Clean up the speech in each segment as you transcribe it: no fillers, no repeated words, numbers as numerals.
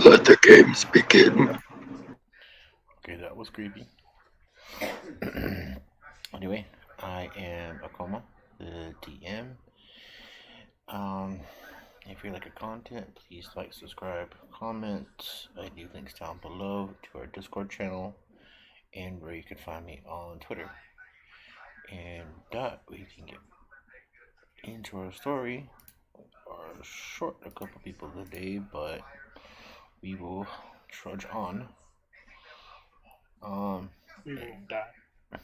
Let the games begin. Okay, that was creepy. Anyway, I am Akoma, the DM. Um, if you like our content, please like, subscribe, comment. I leave links down below to our Discord channel and where you can find me on Twitter. And that we can get into our story. Are short a couple people today, but we will trudge on. Um, We won't die.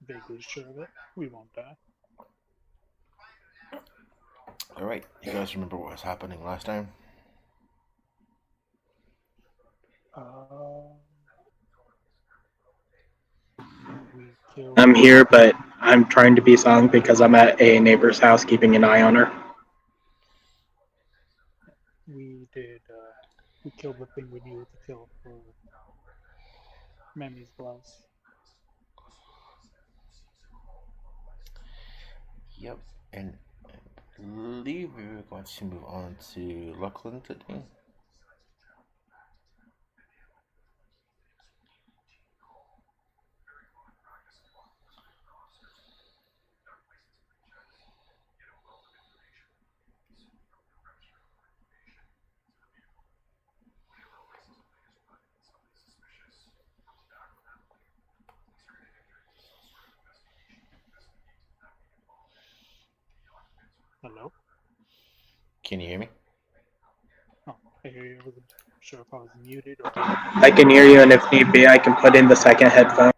Vaguely sure of it. We won't die. all right, you guys remember what was happening last time? Uh, we killed. I'm here, but I'm trying to be silent because I'm at a neighbor's house keeping an eye on her. We did. We killed the thing we needed to kill for Memi's gloves. Yep, and I believe we were going to move on to Luclin today. Hello? Can you hear me? Oh, I wasn't sure if I was muted or. I can hear you, and if need be, I can put in the second headphone.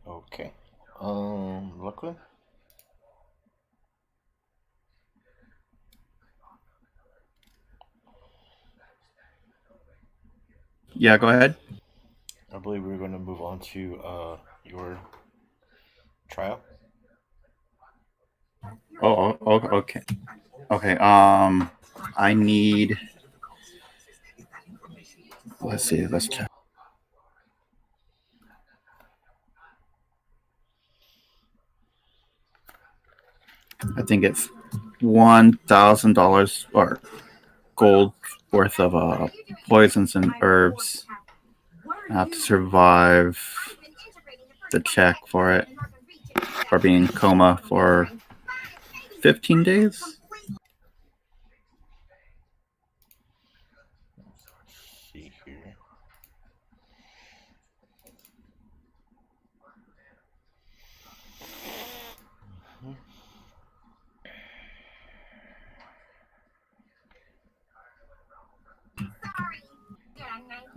Okay. Luclin? Yeah, go ahead. I believe we were going to move on to your trial. Okay. Okay. I need. Let's see. Let's check. I think it's $1,000 or gold worth of poisons and herbs. I have to survive the check for it, for being in coma for 15 days. Let's see here.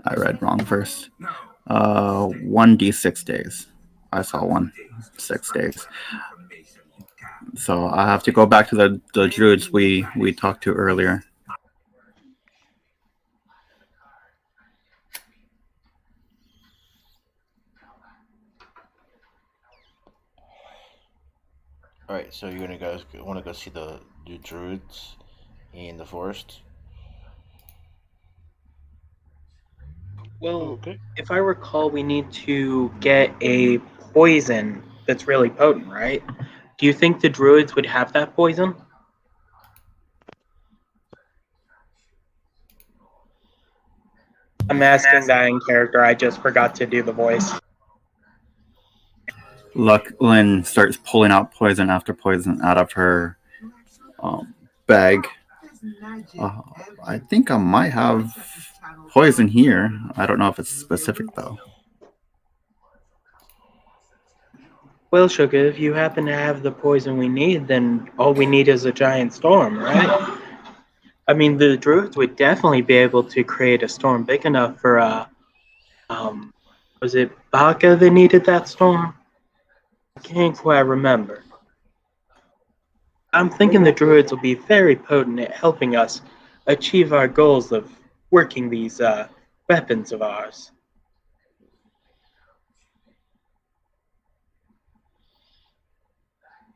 I read wrong first. 1d6 days. I saw 6 days. So I have to go back to the druids we talked to earlier. All right, so you guys want to go see the druids in the forest? Well, Okay. if I recall, we need to get a poison that's really potent, right? Do you think the druids would have that poison? I'm asking that in character. I just forgot to do the voice. Luclin starts pulling out poison after poison out of her bag. I think I might have poison here. I don't know if it's specific though. Well, Sugar, if you happen to have the poison we need, then all we need is a giant storm, right? I mean, the druids would definitely be able to create a storm big enough for, um, was it Baka that needed that storm? I can't quite remember. I'm thinking the druids will be very potent at helping us achieve our goals of working these weapons of ours.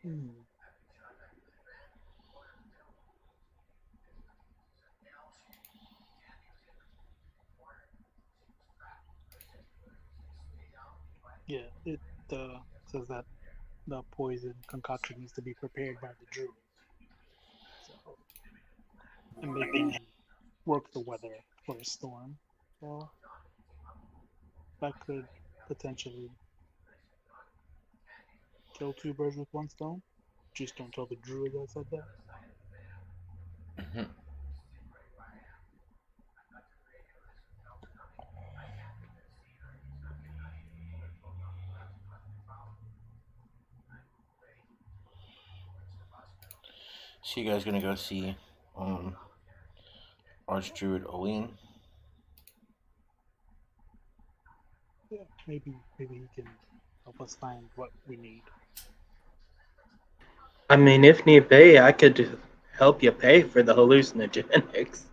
Hmm. Yeah, it says that the poison concoction needs to be prepared by the Druids. So, and they can work the weather for a storm. So that could potentially kill two birds with one stone. Just don't tell the Druids I said that. Mhm. So you guys gonna go see Archdruid Olian? Yeah, maybe he can help us find what we need. I mean, if need be, I could help you pay for the hallucinogenics.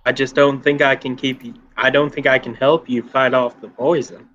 I just don't think I can keep you. I don't think I can help you fight off the poison.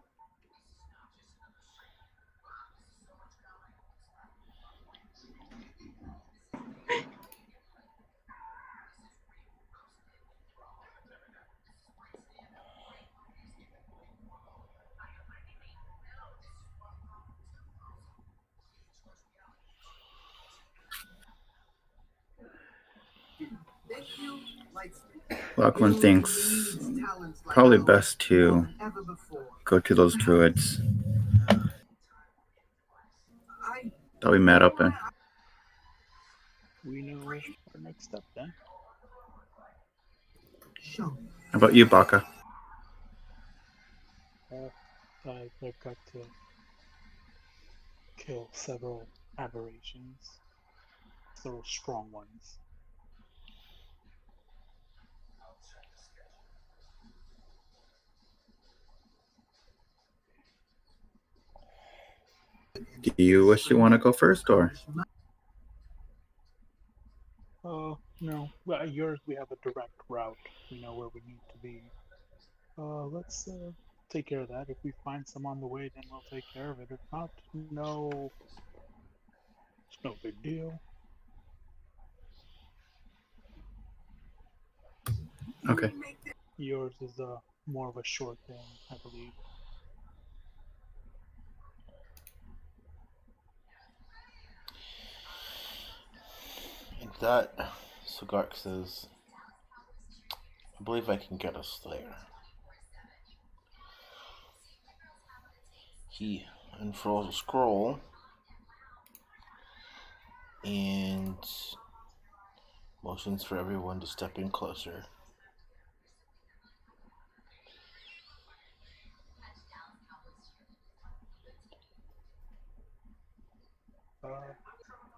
Lachlan thinks probably best to go to those druids that we met up in. We know our next step then. How about you, Baka? I've got to kill several aberrations, several strong ones. Do you wish you want to go first, or? No. Well, yours we have a direct route. We know where we need to be. Let's take care of that. If we find some on the way, then we'll take care of it. If not, no, it's no big deal. Okay. Yours is more of a short thing, I believe. And that, Sugark says, I believe I can get us there. He unfurls a scroll and motions for everyone to step in closer.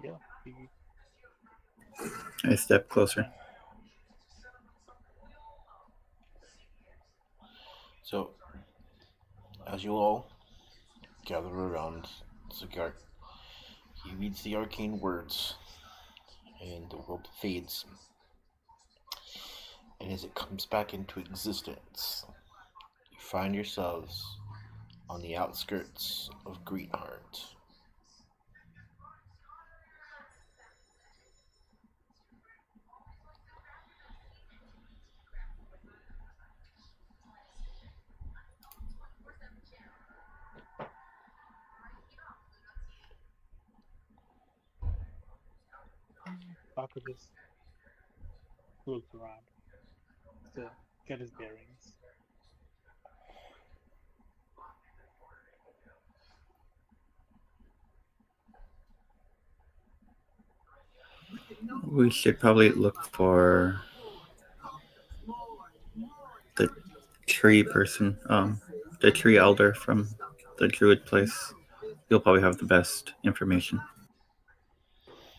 Yeah, he I step closer. So, as you all gather around Sugark, he reads the arcane words, and the world fades. And as it comes back into existence, you find yourselves on the outskirts of Greenheart. Baka just looks around to get his bearings. We should probably look for the tree person, the tree elder from the druid place. You'll probably have the best information.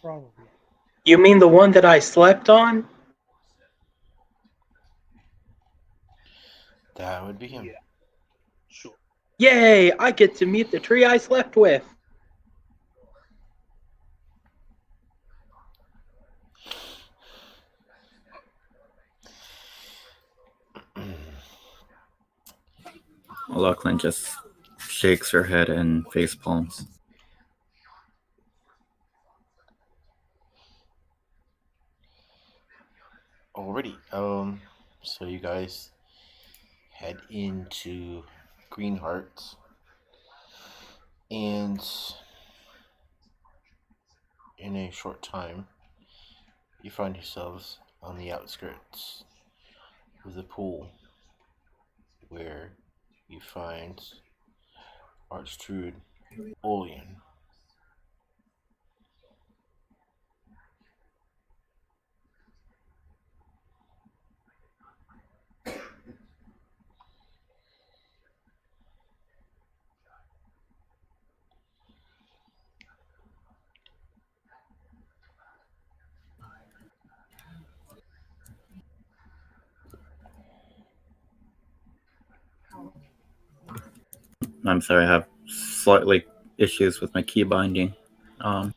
Probably. You mean the one that I slept on? That would be him. Yeah, sure. Yay! I get to meet the tree I slept with. Lachlan just shakes her head and face palms. Alrighty. So you guys head into Greenheart. And in a short time, you find yourselves on the outskirts of the pool where you find Archdruid Olian. I'm sorry, I have slightly issues with my key binding. Oh,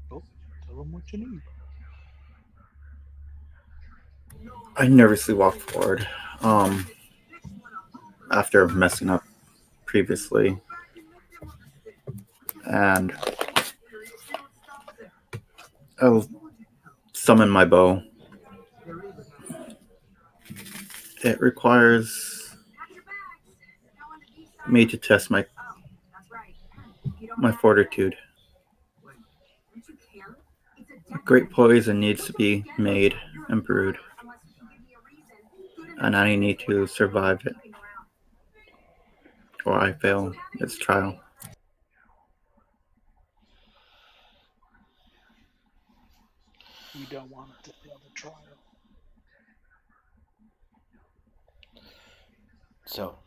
tell them what you need. I nervously walk forward. After messing up previously, and I'll summon my bow. It requires me to test my fortitude. Great poison needs to be made and brewed, and I need to survive it, or I fail its trial. We don't want it to fail the trial. So,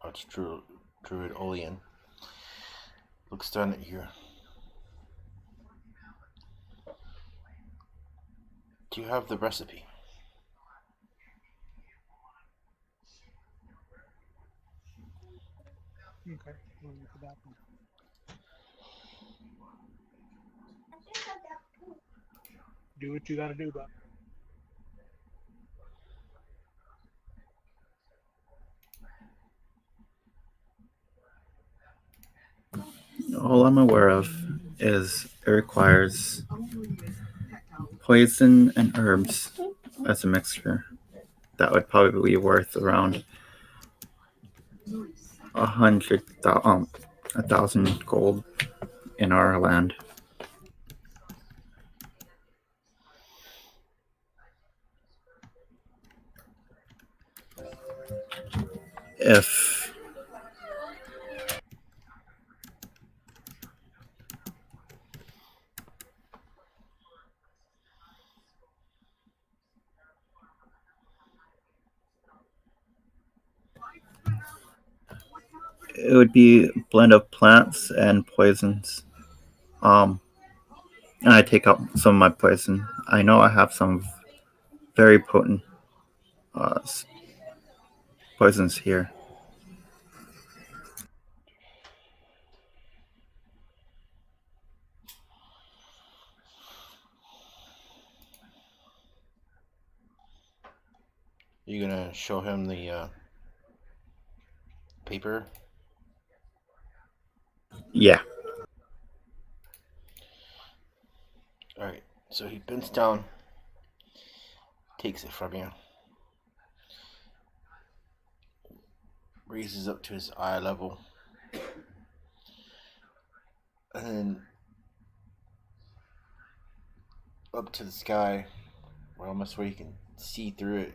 Archdruid Olian looks down at you. Do you have the recipe? Okay, we'll look at that one. Do what you gotta do, Buck. All I'm aware of is it requires poison and herbs as a mixture. That would probably be worth around 1,000 gold in our land. If it would be a blend of plants and poisons. And I take out some of my poison. I know I have some very potent uh, poisons here. You gonna show him the paper? Yeah. Alright, so he bends down, takes it from you, raises up to his eye level, and then up to the sky, almost where you can see through it,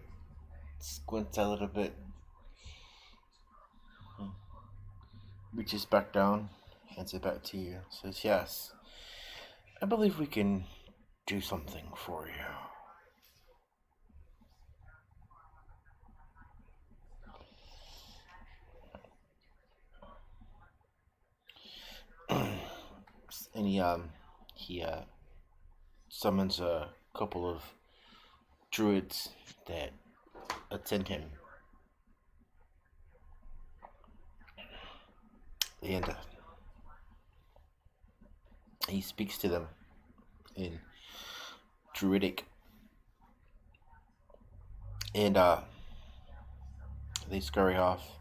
squints a little bit, reaches back down, hands it back to you, says, "Yes, I believe we can do something for you." And he summons a couple of druids that attend him. And he speaks to them in Druidic. And they scurry off.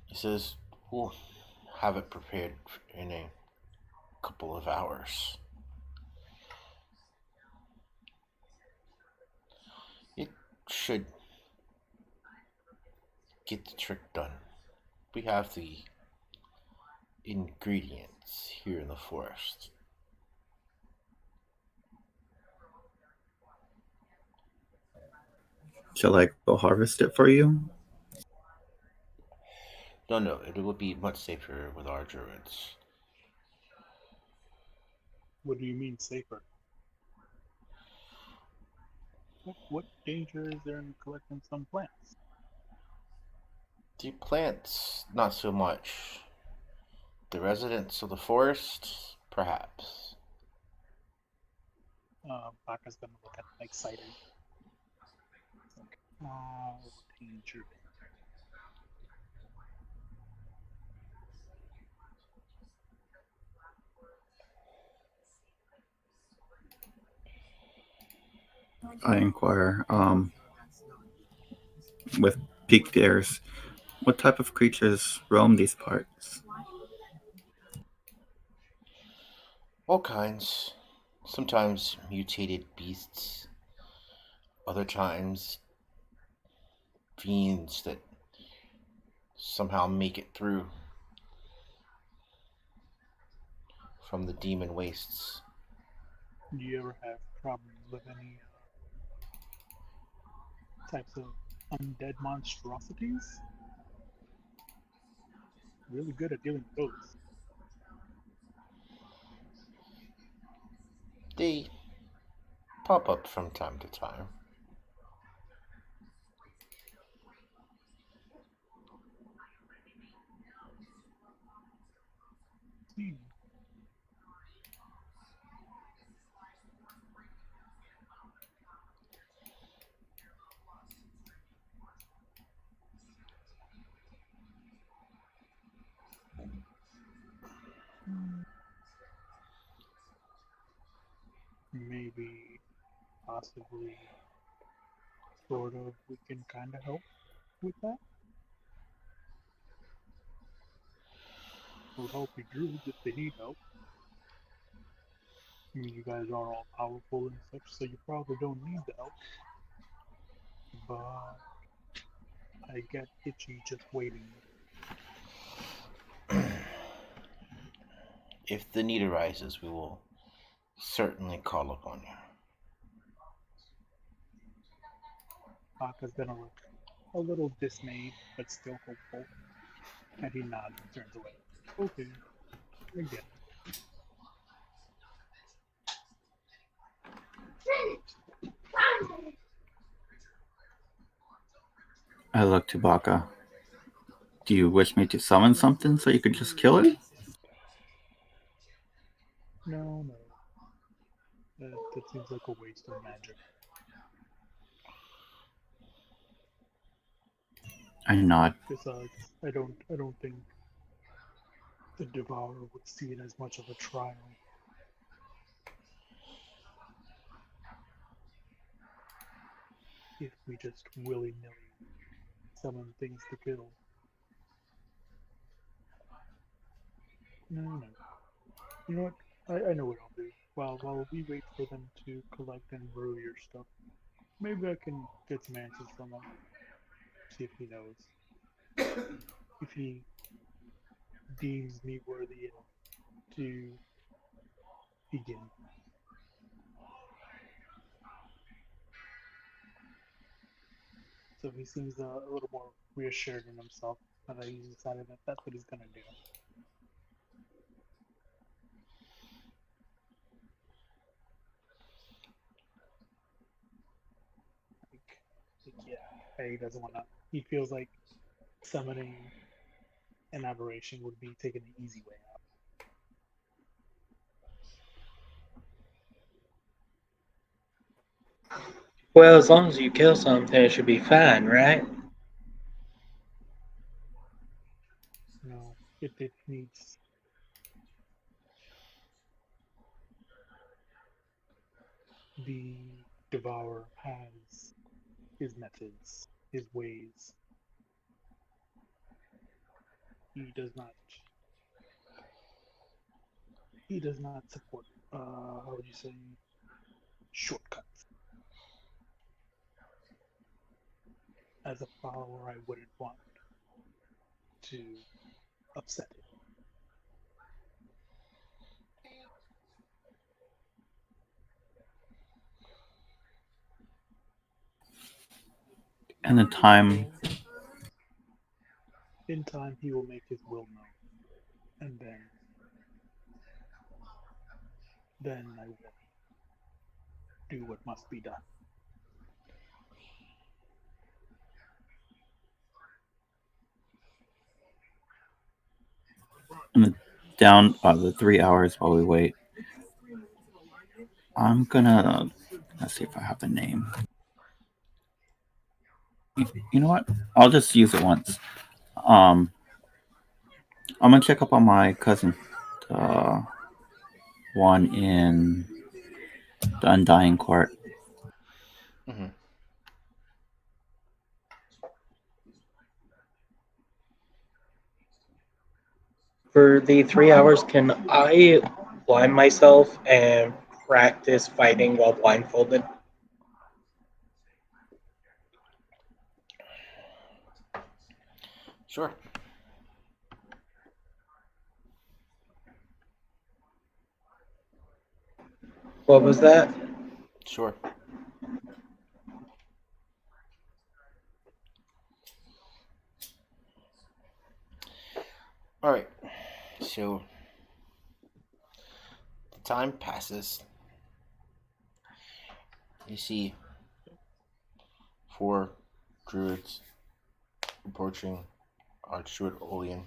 He says, "We'll have it prepared in a couple of hours." should get the trick done. We have the ingredients here in the forest. Shall I go harvest it for you? No, it would be much safer with our druids. What do you mean safer? What danger is there in collecting some plants? The plants, not so much. The residents of the forest, perhaps. Baka's gonna look at excited. Like, how dangerous. I inquire. With peaked ears, what type of creatures roam these parts? All kinds. Sometimes mutated beasts. Other times, fiends that somehow make it through from the demon wastes. Do you ever have problems with any types of undead monstrosities? Really good at dealing with those. They pop up from time to time. Hmm. Maybe, possibly, sort of, we can kind of help with that. We'll help you druids if they need help. I mean, you guys are all powerful and such, so you probably don't need the help. But I get itchy just waiting. If the need arises, we will certainly call upon you. Baka's gonna look a little dismayed, but still hopeful. And he nods and turns away. Okay, I get it. I look to Baka. Do you wish me to summon something so you could just kill it? No, no. That seems like a waste of magic. I nod. Besides, I don't think the Devourer would see it as much of a trial. If we just willy-nilly summon things to kill. No. You know what? I know what I'll do. While we wait for them to collect and brew your stuff, maybe I can get some answers from him. See if he knows. If he deems me worthy enough to begin. So he seems a little more reassured in himself now that he's decided that that's what he's gonna do. Yeah, he doesn't want to. He feels like summoning an aberration would be taking the easy way out. Well, as long as you kill something, it should be fine, right? No, it needs. The Devourer has his methods, his ways. He does not. He does not support. How would you say? Shortcuts. as a follower, I wouldn't want to upset it. And the time. In time, he will make his will known, and then I will do what must be done. And the 3 hours while we wait. I'm gonna let's see if I have the name. You know what? I'll just use it once. Um, I'm gonna check up on my cousin, the one in the Undying Court. Mm-hmm. For the 3 hours, can I blind myself and practice fighting while blindfolded? Sure. What was that? Sure. All right. So the time passes. You see 4 druids approaching Archdruid Olian.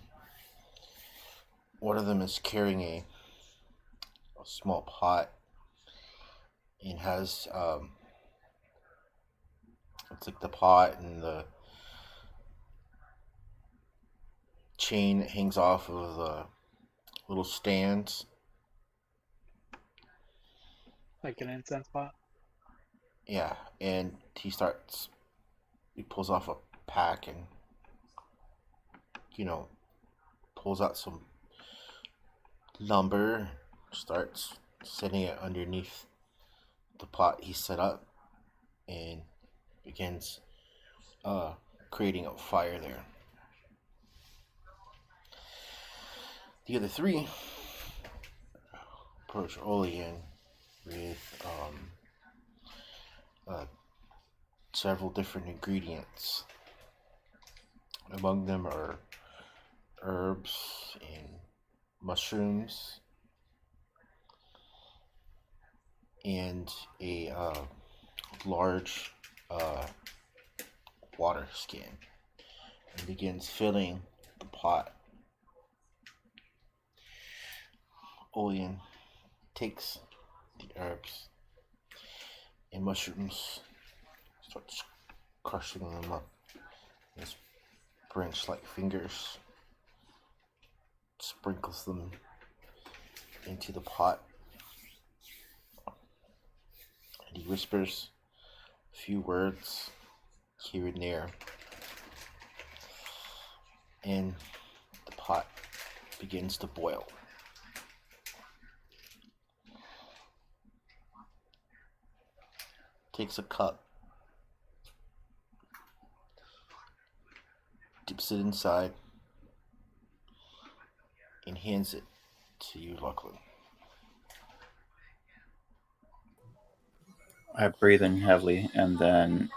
One of them is carrying a small pot and has it's like the pot and the chain that hangs off of the little stands. Like an incense pot. Yeah, and he pulls off a pack and pulls out some lumber, starts setting it underneath the pot he set up, and begins creating a fire there. The other 3 approach Olean with several different ingredients. Among them are herbs and mushrooms and a large water skin, and begins filling the pot. Olean takes the herbs and mushrooms, starts crushing them up in his branch-like fingers, sprinkles them into the pot, and he whispers a few words here and there, and the pot begins to boil. Takes a cup, dips it inside, and hands it to you, Luclin. I breathe in heavily, and then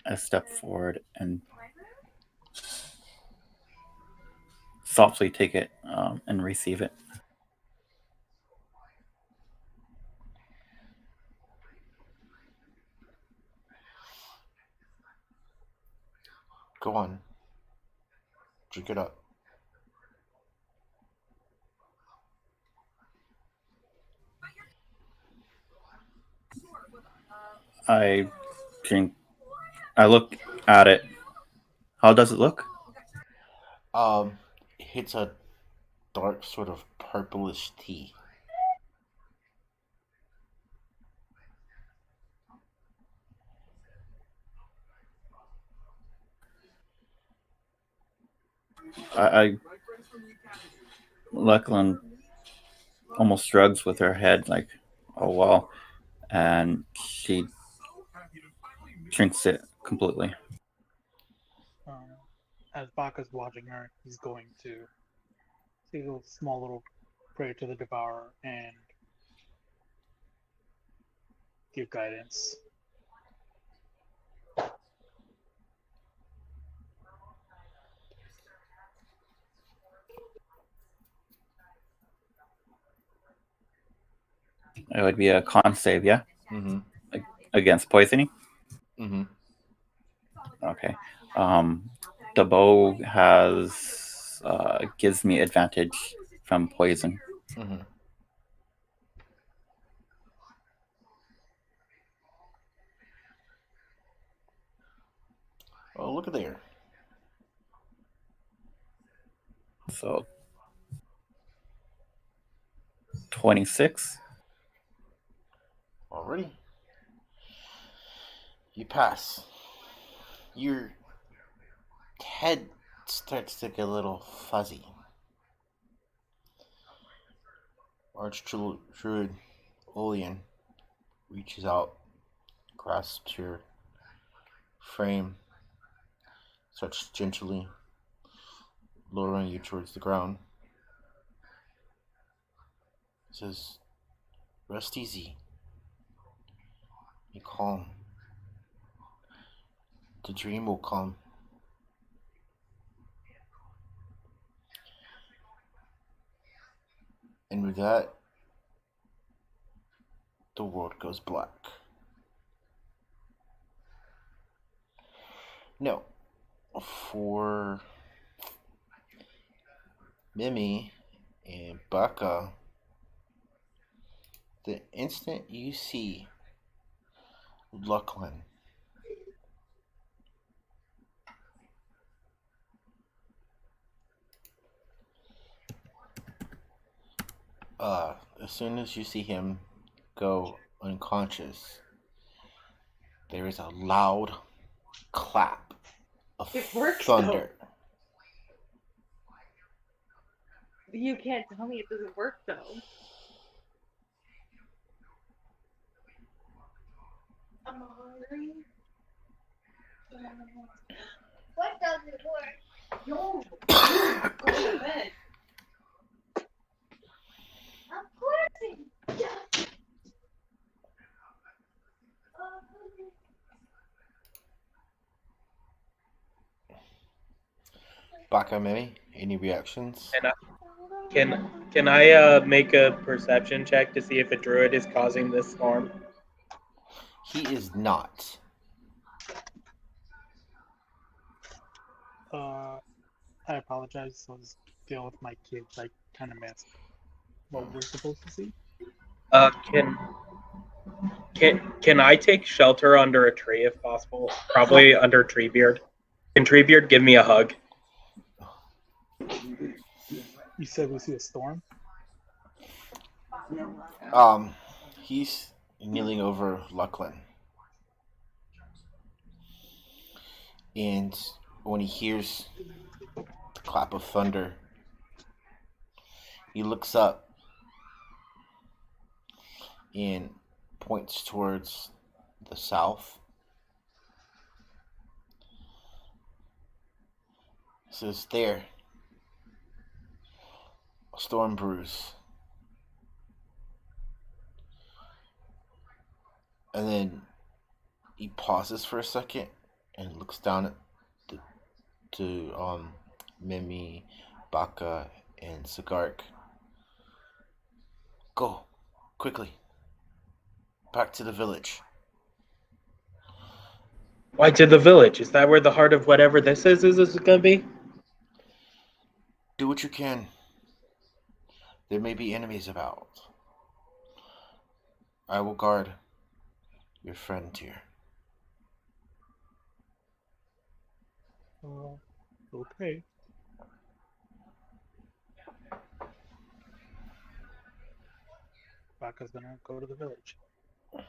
I step forward and softly take it and receive it. Go on, drink it up. I drink. I look at it. How does it look? It's a dark sort of purplish tea. I Lachlan almost shrugs with her head, like, "Oh well," and she drinks it completely. as Baka's watching her, he's going to take a small little prayer to the devourer and give guidance. It would be a con save, yeah? Mm-hmm. Against poisoning? Mm-hmm. Okay. The bow gives me advantage from poison. Mm-hmm. Oh, look at there. So 26. Already. You pass. Your head starts to get a little fuzzy. Archdruid Olian reaches out, grasps your frame, starts gently lowering you towards the ground. Says, rest easy. Be calm. The dream will come. And with that, the world goes black. No. For Mimi and Baka, the instant you see Luclin, as soon as you see him go unconscious, there is a loud clap of It works, thunder. You can't tell me it doesn't work, though. What doesn't work? No, go to bed. Of course it does. Baka, Mimi, any reactions? Can I make a perception check to see if a druid is causing this storm? He is not. I apologize. I was dealing with my kids. I kind of missed what we're supposed to see. Can I take shelter under a tree if possible? Probably under Treebeard. Can Treebeard give me a hug? You said we see a storm? He's kneeling over Luclin. And when he hears the clap of thunder, he looks up and points towards the south. He says, there, a storm brews. And then he pauses for a second and looks down at Mimi, Baka, and Sigark. Go, quickly, back to the village. Why to the village? Is that where the heart of whatever this is going to be? Do what you can. There may be enemies about. I will guard your friend here. Okay. Baka's gonna go to the village. Can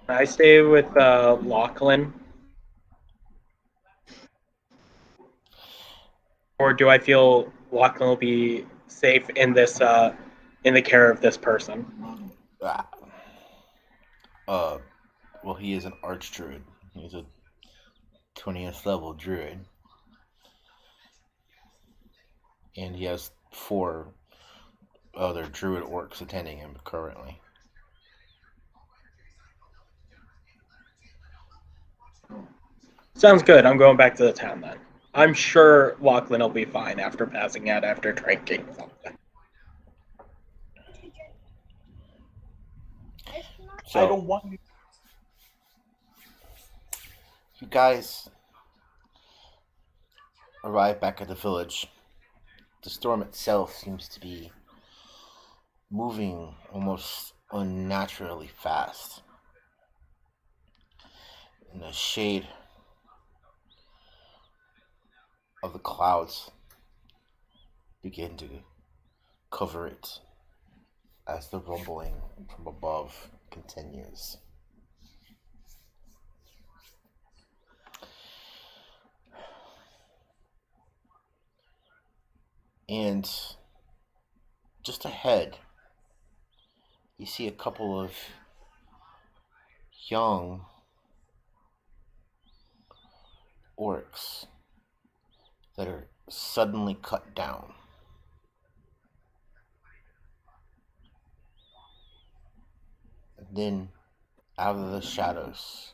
I stay with Lachlan? Or do I feel Lachlan will be safe in this in the care of this person? Well, he is an Archdruid. He's a 20th level Druid. And he has 4 other Druid orcs attending him currently. Sounds good. I'm going back to the town then. I'm sure Lachlan will be fine after passing out after drinking something. So, I don't want you. you guys arrive back at the village. The storm itself seems to be moving almost unnaturally fast. And the shade of the clouds begin to cover it as the rumbling from above continues. And just ahead, you see a couple of young orcs that are suddenly cut down. And then, out of the shadows,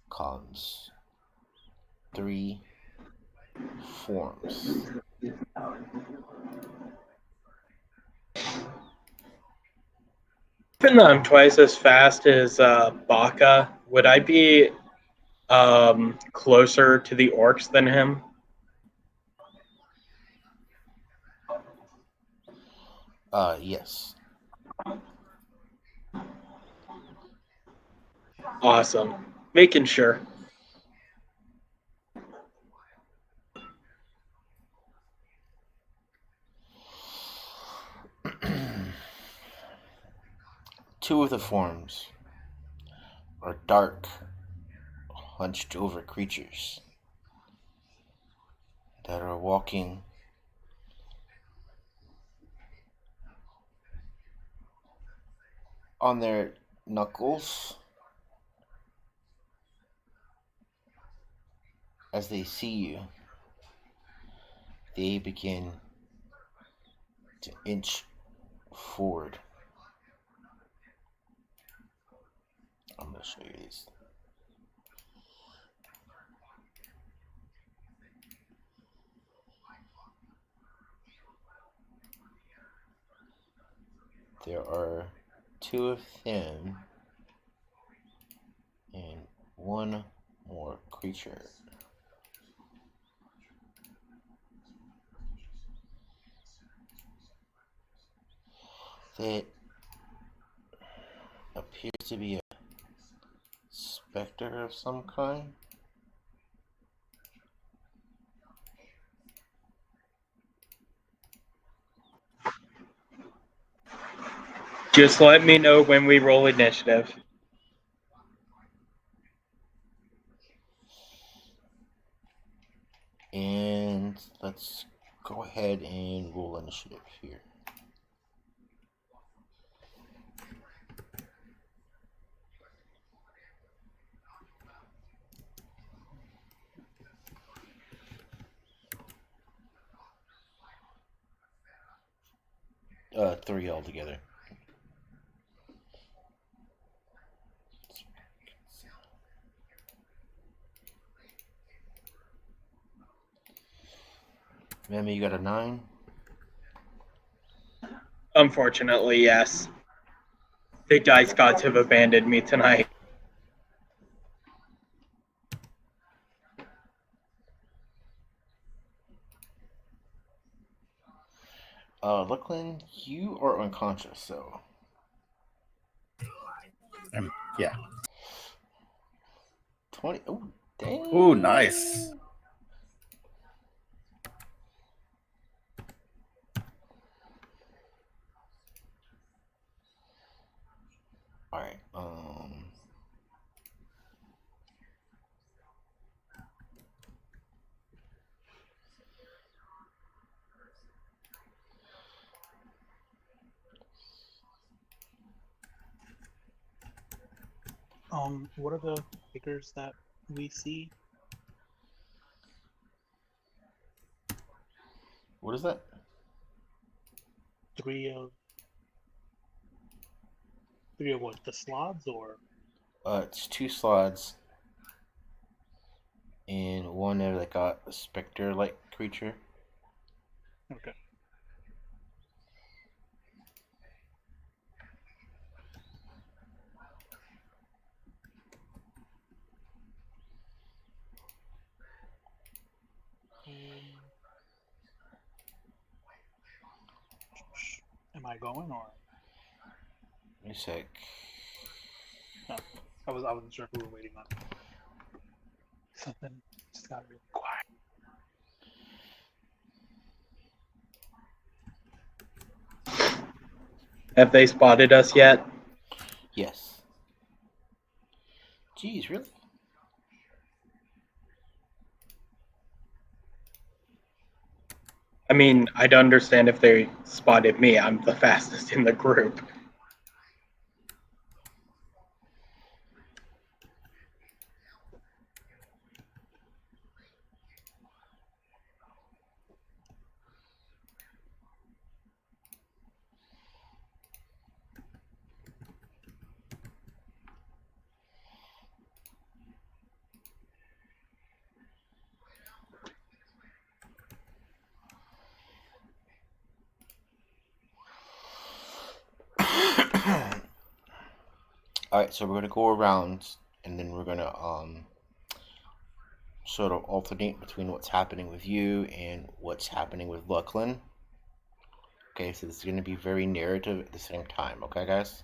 comes 3 forms. Even though I'm twice as fast as Baka, would I be closer to the orcs than him? Yes. Awesome. Making sure. Two of the forms are dark, hunched over creatures that are walking on their knuckles as they see you. They begin to inch forward. I'm going to show you these. There are 2 of them and 1 more creature. That appears to be a specter of some kind. Just let me know when we roll initiative. And let's go ahead and roll initiative here. Three altogether. Remember, you got a 9. Unfortunately, yes. The dice gods have abandoned me tonight. Luclin, you are unconscious, so. Yeah. 20. Oh, dang. Ooh, nice. Alright, What are the figures that we see? What is that? Three of what? The sloths or It's 2 slots and one of like a specter-like creature. okay. Um, am I going or Wait a sec. no? I wasn't sure if we were waiting on something. Just got really quiet. Have they spotted us yet? Yes. Jeez, really? I mean, I'd understand if they spotted me. I'm the fastest in the group. Alright, so we're gonna go around and then we're gonna sort of alternate between what's happening with you and what's happening with Luclin. Okay, so this is gonna be very narrative at the same time, okay guys?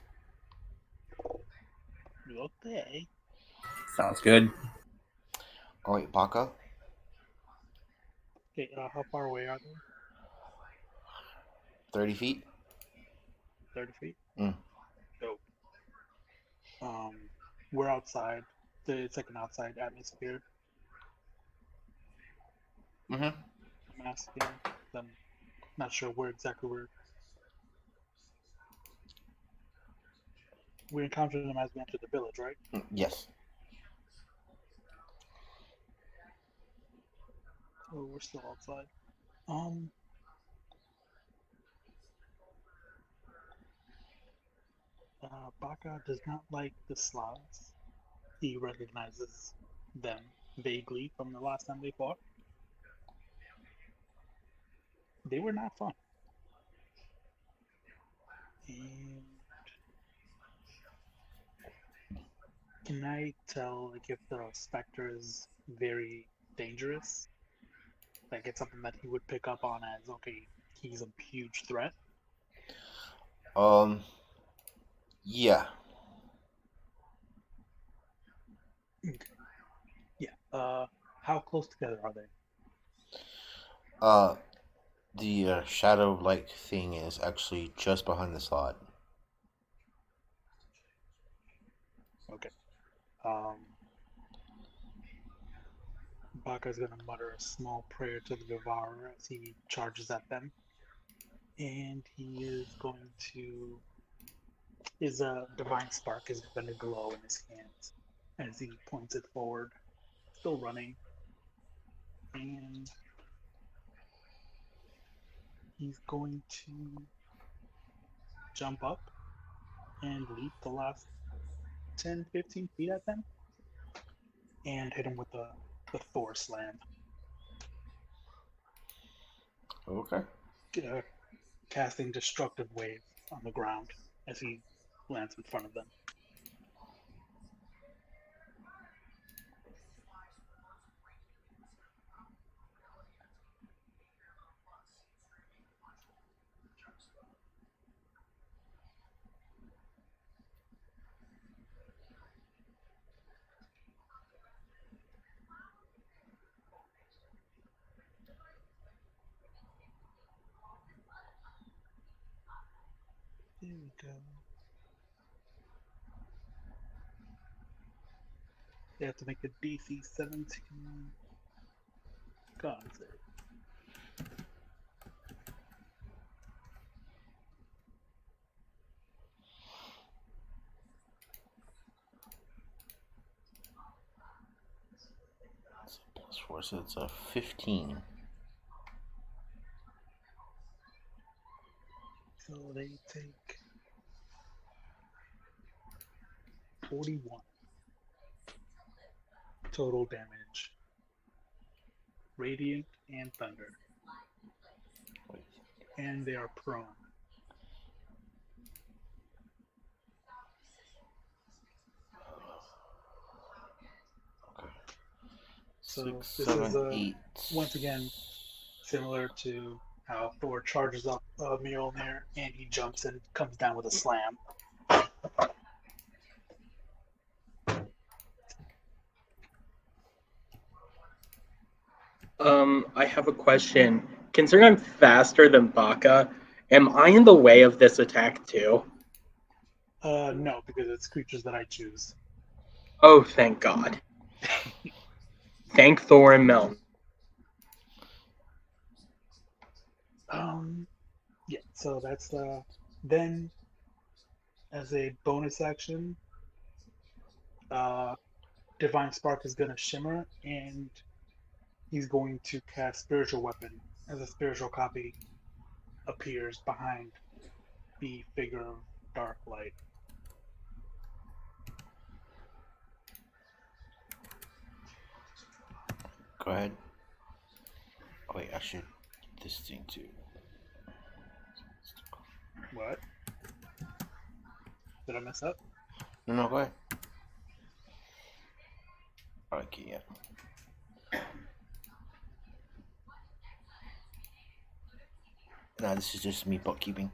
Okay. Sounds good. Alright, Baka. Okay. How far away are they? 30 feet. 30 feet. Mm. Dope. We're outside. It's like an outside atmosphere. Mm-hmm. I'm asking. I'm not sure where exactly we encountered them as we entered the village, right? Yes. Oh, we're still outside. Um, Baka does not like the Slavs. He recognizes them vaguely from the last time they fought. They were not fun. And can I tell like if the specter is very dangerous? Like it's something that he would pick up on as okay, he's a huge threat. Um, yeah. Okay. Yeah. How close together are they? Uh, the shadow-like thing is actually just behind the slot. Okay. Um, Baka's gonna mutter a small prayer to the Devourer as he charges at them, and he is going to. His divine spark is gonna glow in his hands as he points it forward, still running, and he's going to jump up and leap the last 10, 15 feet at them and hit him with the Thor slam, Okay. uh, casting Destructive Wave on the ground as he lands in front of them. There we go. They have to make a DC 17 con save. 4, so it's a 15. So they take 41 total damage. Radiant and thunder. Wait. And they are prone. Okay. So 6, this 7, is 8. once again similar to how Thor charges up Mjolnir and he jumps and comes down with a slam. I have a question. Considering I'm faster than Baka, am I in the way of this attack too? No, because it's creatures that I choose. Oh, thank God. Thank Thor and Mel. Yeah, so that's then as a bonus action, Divine Spark is gonna shimmer and he's going to cast Spiritual Weapon as a spiritual copy appears behind the figure of Dark Light. Go ahead. Oh, wait, I should this thing too. What? Did I mess up? No, go ahead. Okay, yeah. Nah, this is just me bookkeeping.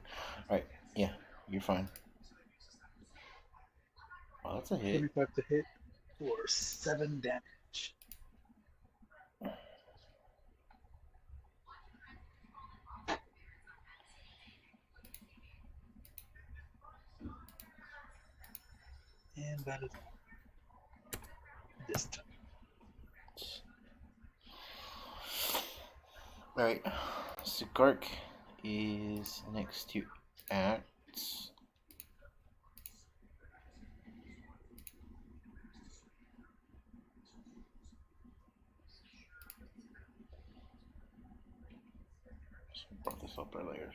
Alright, yeah, you're fine. Oh, that's a hit. 25 to hit for 7 damage. And that is this time. Alright, Sigark is next to Axe. Brought this up earlier.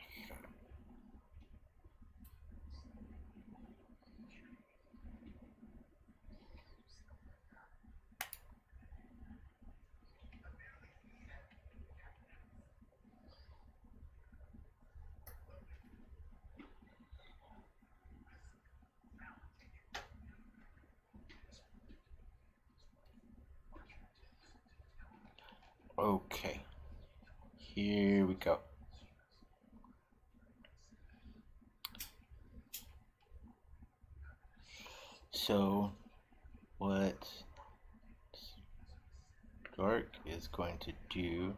Okay, here we go. So, what Dark is going to do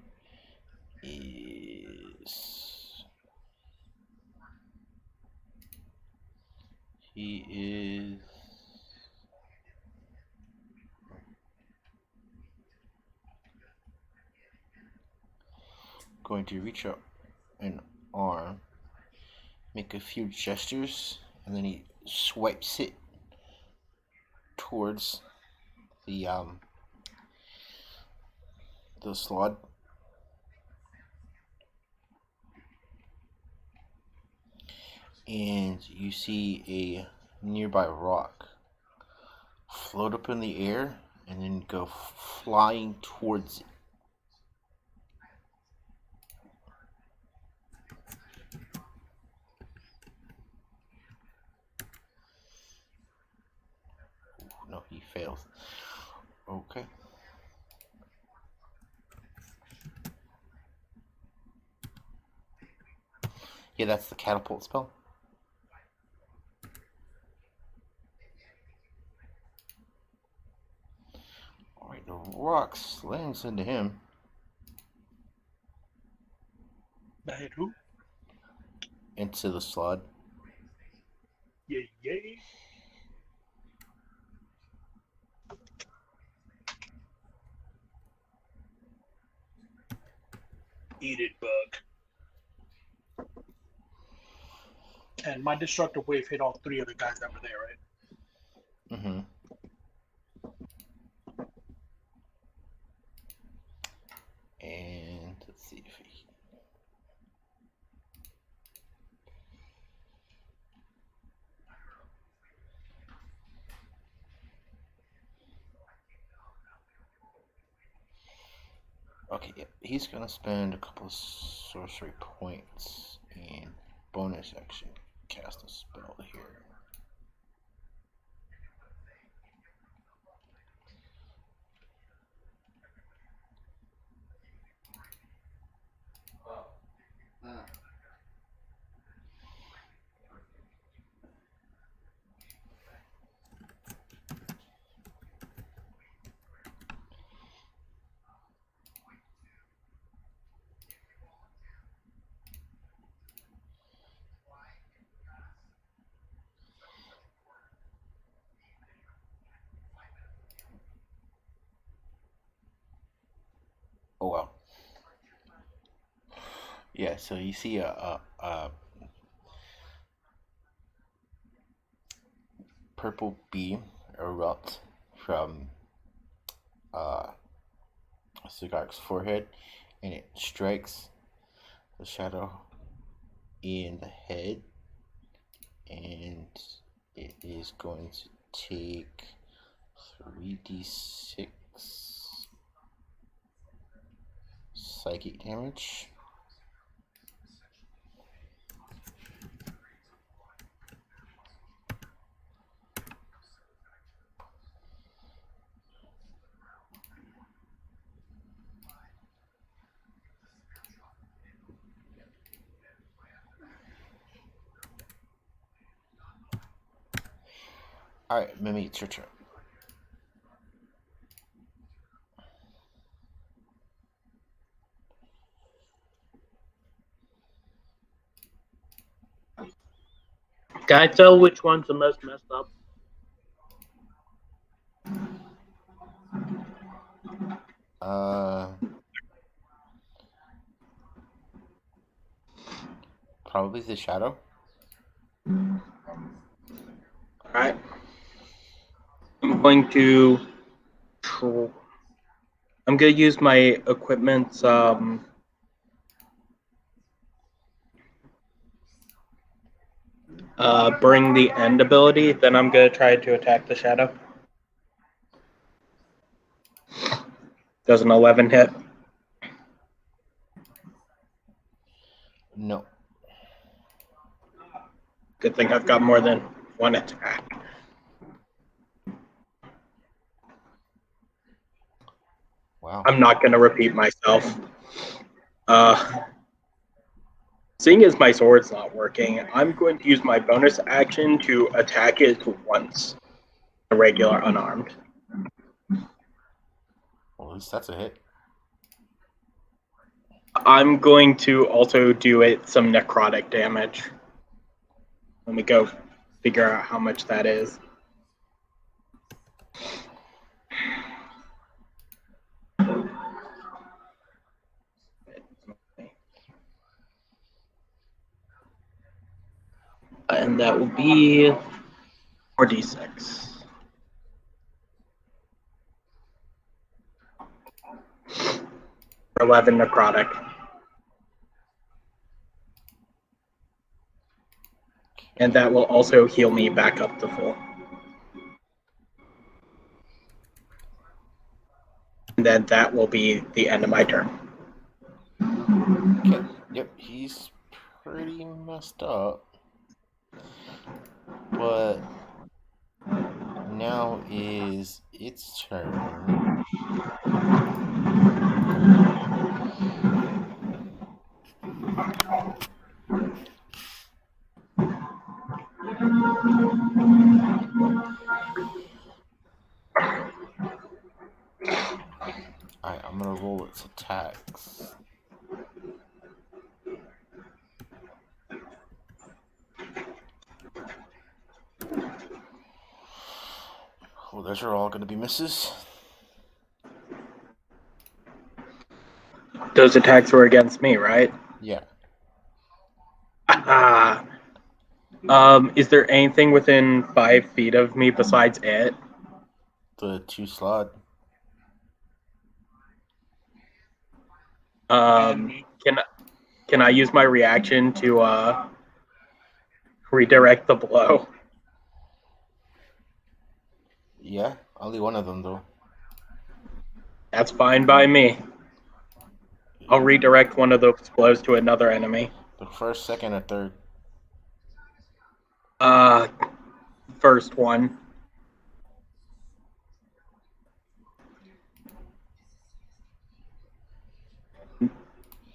is he is going to reach out an arm, make a few gestures, and then he swipes it towards the slot. And you see a nearby rock float up in the air and then go flying towards it. No, he fails. Okay. Yeah, that's the catapult spell. Alright, the rock slams into him. That hit who? Into the slot. Yay, yay. Eat it, bug. And my destructive wave hit all 3 of the guys that were there, right? Mm-hmm. see if he. Okay, yeah, he's gonna spend a couple of sorcery points and bonus action cast a spell here. Oh wow. Yeah, so you see a purple beam erupt from Sigark's forehead, and it strikes the shadow in the head, and it is going to take 3d6 psychic damage. Alright, Mimi, it's your turn. Can I tell which one's the most messed up? Probably the shadow. Alright. I'm going to use my equipment's bring the end ability, then I'm gonna try to attack the shadow. Does an 11 hit? No. Good thing I've got more than one attack. Wow. I'm not gonna repeat myself. Seeing as my sword's not working, I'm going to use my bonus action to attack it once. A regular unarmed. Well, at least that's a hit. I'm going to also do it some necrotic damage. Let me go figure out how much that is. And that will be 4d6. For 11 necrotic. And that will also heal me back up to full. And then that will be the end of my turn. Okay. Yep, he's pretty messed up. But now is its turn. Alright, I'm gonna roll its attacks. Well, those are all gonna be misses. Those attacks were against me, right? Yeah. Is there anything within 5 feet of me besides it? The 2 slot. Can I use my reaction to redirect the blow? Yeah, only one of them though. That's fine by me. I'll redirect one of those blows to another enemy. The first, second, or third. First one.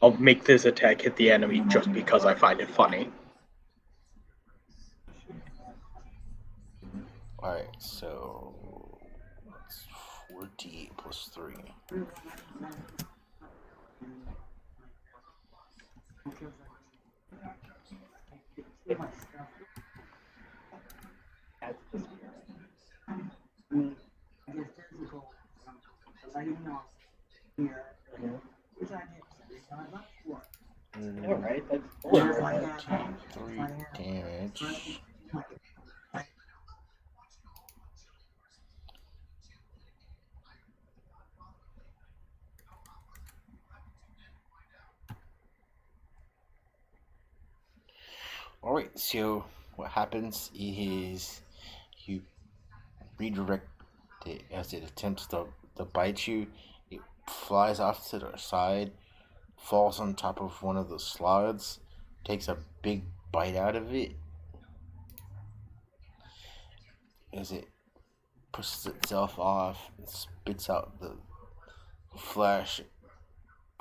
I'll make this attack hit the enemy just because I find it funny. Alright, so that's 48 plus 3. Alright, that's 3 damage. Alright, so what happens is you redirect it as it attempts to bite you. It flies off to the side, falls on top of one of the slots, takes a big bite out of it as it pushes itself off and spits out the flash,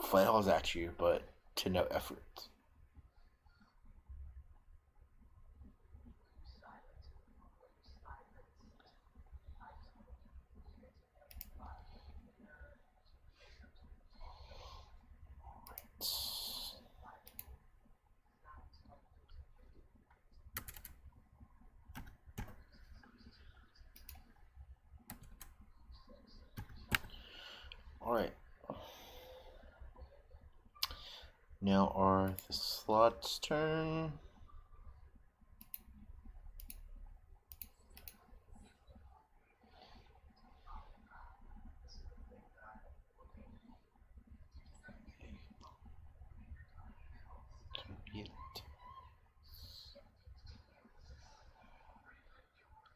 flails at you, but to no effort. Alright. Now are the slots' turn.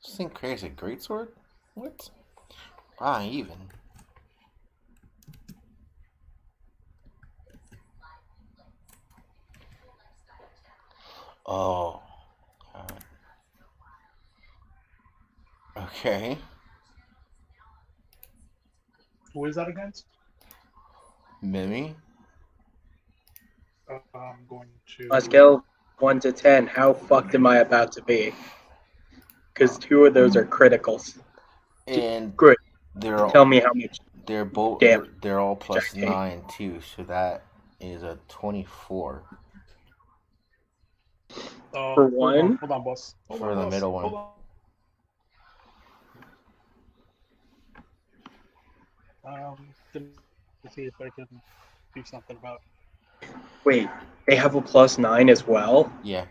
This thing creates a greatsword? What? Ah, even. Oh. Okay. Who is that against? Mimi? I'm going to. On a scale of 1 to 10, how fucked am I about to be? Because 2 of those are criticals. And Good. they're Tell me how much they're both damage they're all plus I take. 9 too, so that is a 24 For one? Hold on, boss. for the middle one. Hold on. Gonna see if I can do something about. Wait, they have a plus 9 as well? Yeah.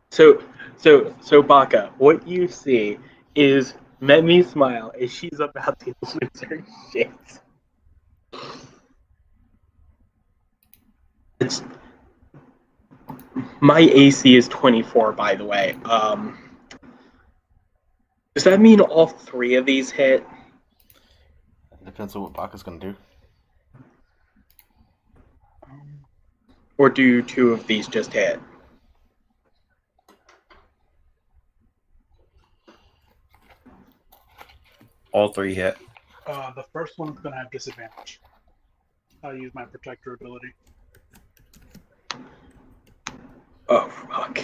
So Baka, what you see is Memi smile as she's about to lose her shit. It's my AC is 24, by the way. Does that mean all 3 of these hit? Depends on what Baka's gonna do. Or do 2 of these just hit? All 3 hit. The first one's gonna have disadvantage. I'll use my protector ability. Oh, fuck.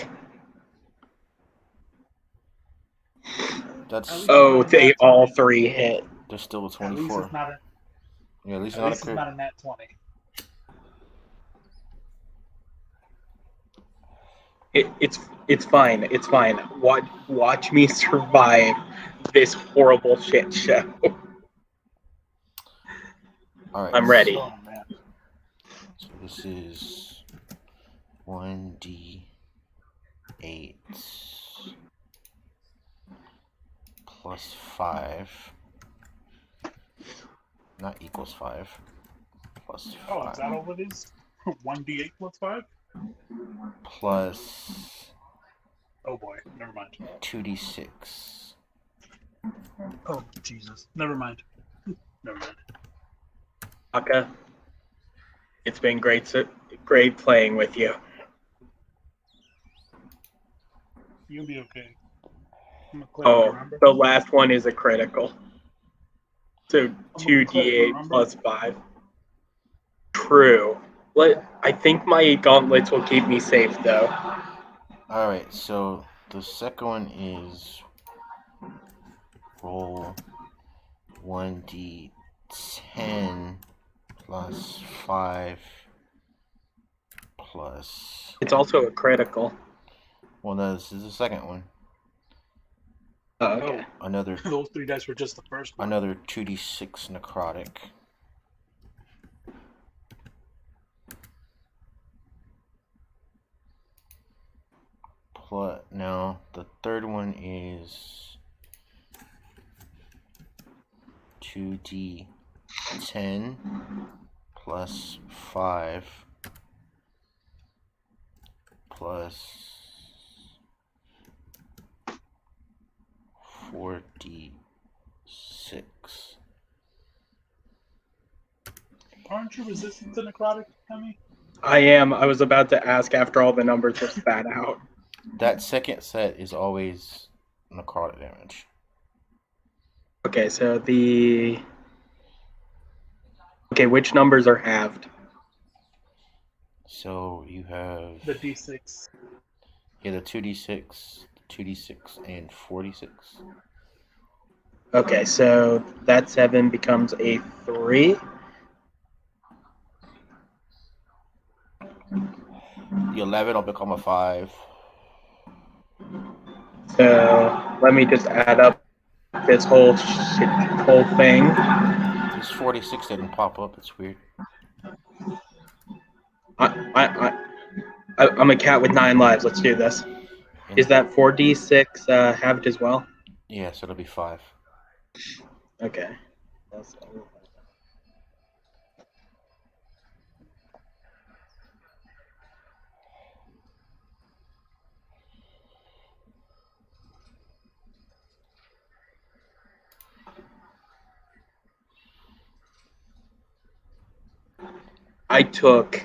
That's Oh, they all 3 hit. There's still a At 24. least it's not a. Yeah, at least At not least a it's crit. not a nat 20. It's fine. It's fine. Watch me survive this horrible shit show. Alright. I'm ready. Oh man. So this is 1d8 plus 5. not equals 5. Plus Oh, 5. is that all it is? 1d8 plus 5? Plus Oh boy, never mind. 2d6. Oh, Jesus. Never mind. Never mind. Aka, it's been great playing with you. You'll be okay. I'm a cleric, Oh, remember? the last one is a critical. So I'm a 2d8 cleric, remember? plus 5. True. I think my gauntlets will keep me safe, though. Alright, so the second one is roll 1d10 plus 5 plus. It's also a critical. Well, no, this is the second one. Oh, okay. Another Those 3 dice were just the first one. another 2d6 necrotic. Plus, now the third one is 2d10 plus 5 plus 4d6. Aren't you resistant to necrotic, Hemi? I am. I was about to ask after all the numbers were spat out. That second set is always necrotic damage. Okay, so which numbers are halved? So you have The d6. the 2d6, 2d6, and 4d6. Okay, so that 7 becomes a 3. The 11 will become a 5. So let me just add up this whole thing. This 46 didn't pop up. It's weird. I'm a cat with 9 lives. Let's do this. Is that 4d6 halved as well? Yeah, so it'll be 5. Okay. I took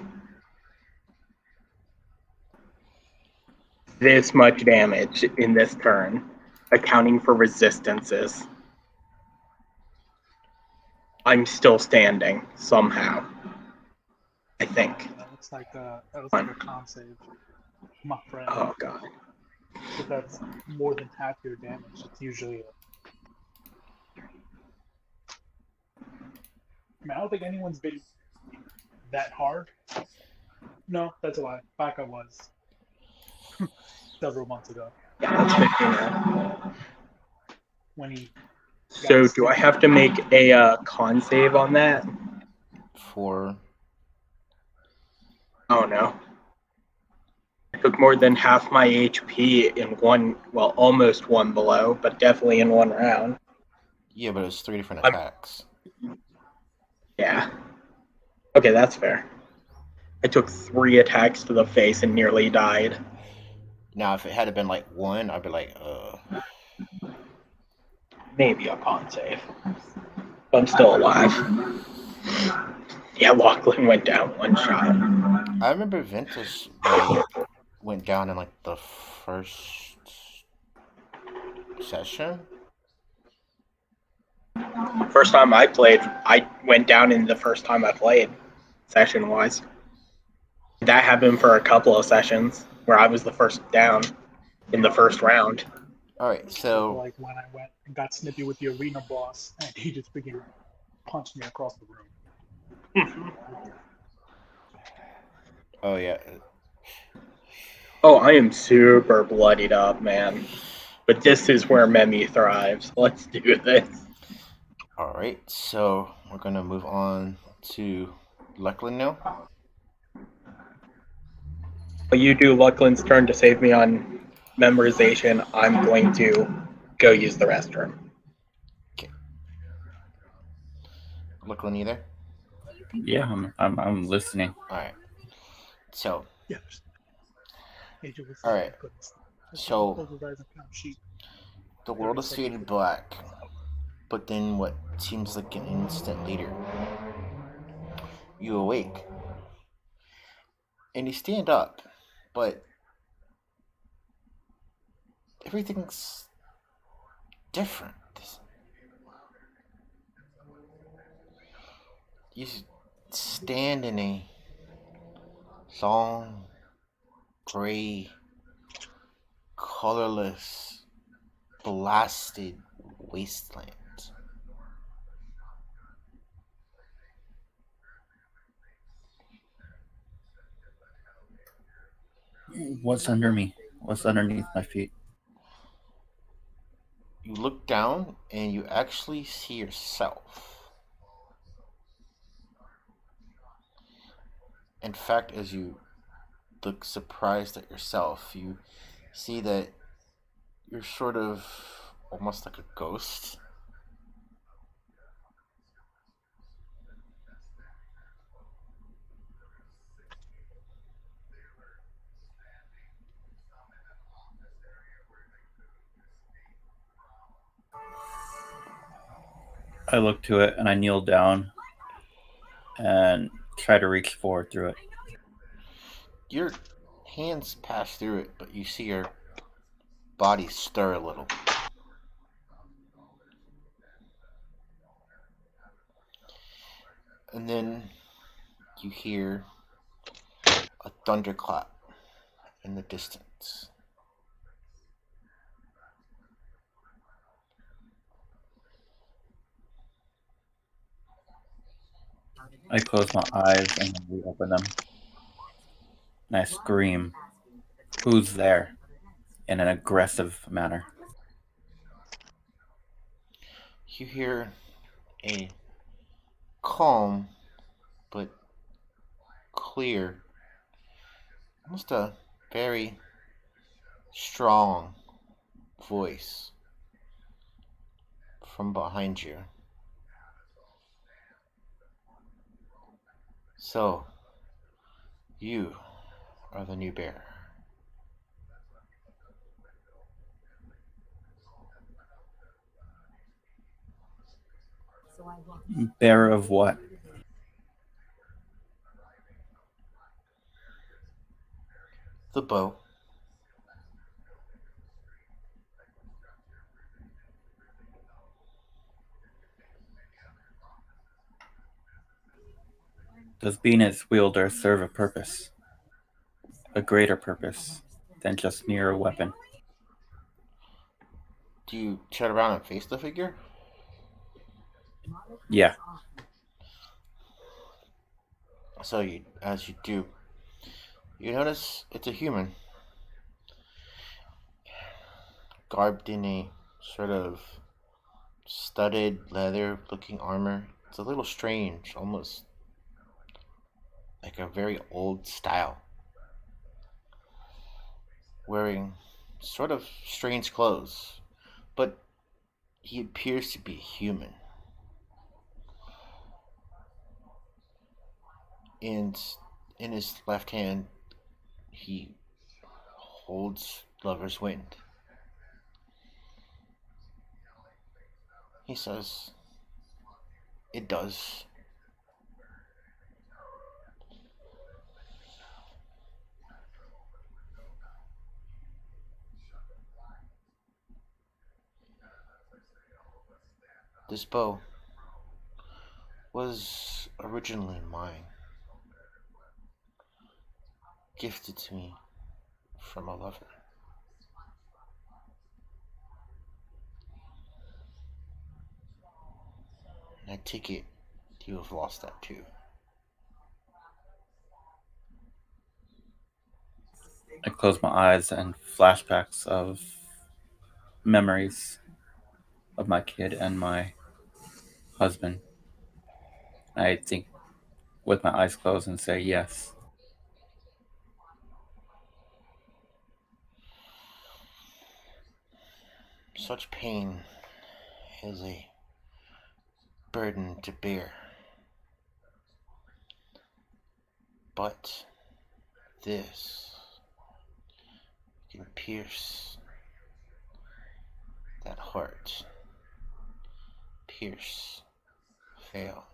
this much damage in this turn, accounting for resistances. I'm still standing somehow. I think. That looks like a con save, my friend. Oh god. If that's more than half your damage, it's usually I don't think anyone's been that hard. No, that's a lie. Baka was several months ago Yeah, that's 15. when he. So do I have to make a con save on that? 4. Oh no. I took more than half my HP in almost one blow, but definitely in one round. Yeah, but it's 3 different attacks. Yeah. Okay, that's fair. I took 3 attacks to the face and nearly died. Now, if it had been like 1, I'd be like, Maybe a con save. But I'm still alive. Yeah, Lachlan went down one shot. I remember Ventus went down in like the first session. First time I played, I went down in the first time I played, session-wise. That happened for a couple of sessions where I was the first down in the first round. Alright, so like when I went and got snippy with the arena boss, and he just began to punch me across the room. oh yeah. Oh, I am super bloodied up, man. But this is where Memi thrives. Let's do this. Alright, so we're gonna move on to Luclin now. While you do Lachlan's turn to save me on memorization, I'm going to go use the restroom. Okay. Luclin either? Yeah, I'm listening. Alright. So, Yeah. Agent was All saying right. he couldn't sleep. So- Close his eyes and count sheep. the world 30 is seconds faded to- black, but then what seems like an instant later, you awake. And you stand up, but everything's different. You stand in a long, gray, colorless, blasted wasteland. What's under me? What's underneath my feet? You look down and you actually see yourself. In fact, as you look surprised at yourself, you see that you're sort of almost like a ghost. I look to it and I kneel down and try to reach forward through it. Your hands pass through it, but you see your body stir a little. And then you hear a thunderclap in the distance. I close my eyes and then reopen them. And I scream, "Who's there?" in an aggressive manner. You hear a calm but clear, almost a very strong voice from behind you. So, you are the new bear. Bearer of what? The bow. Does being its wielder serve a purpose? A greater purpose than just mere weapon? Do you turn around and face the figure? Yeah. So you, as you do, you notice it's a human, garbed in a sort of studded leather-looking armor. It's a little strange, almost like a very old style. Wearing sort of strange clothes, but he appears to be human. And in his left hand, he holds Lover's Wind. He says, "It does." This bow was originally mine, gifted to me from a lover. And I take it you have lost that too. I close my eyes and flashbacks of memories of my kid and my husband. I think with my eyes closed and say yes. Such pain is a burden to bear. But this can pierce that heart. Pierce, fail.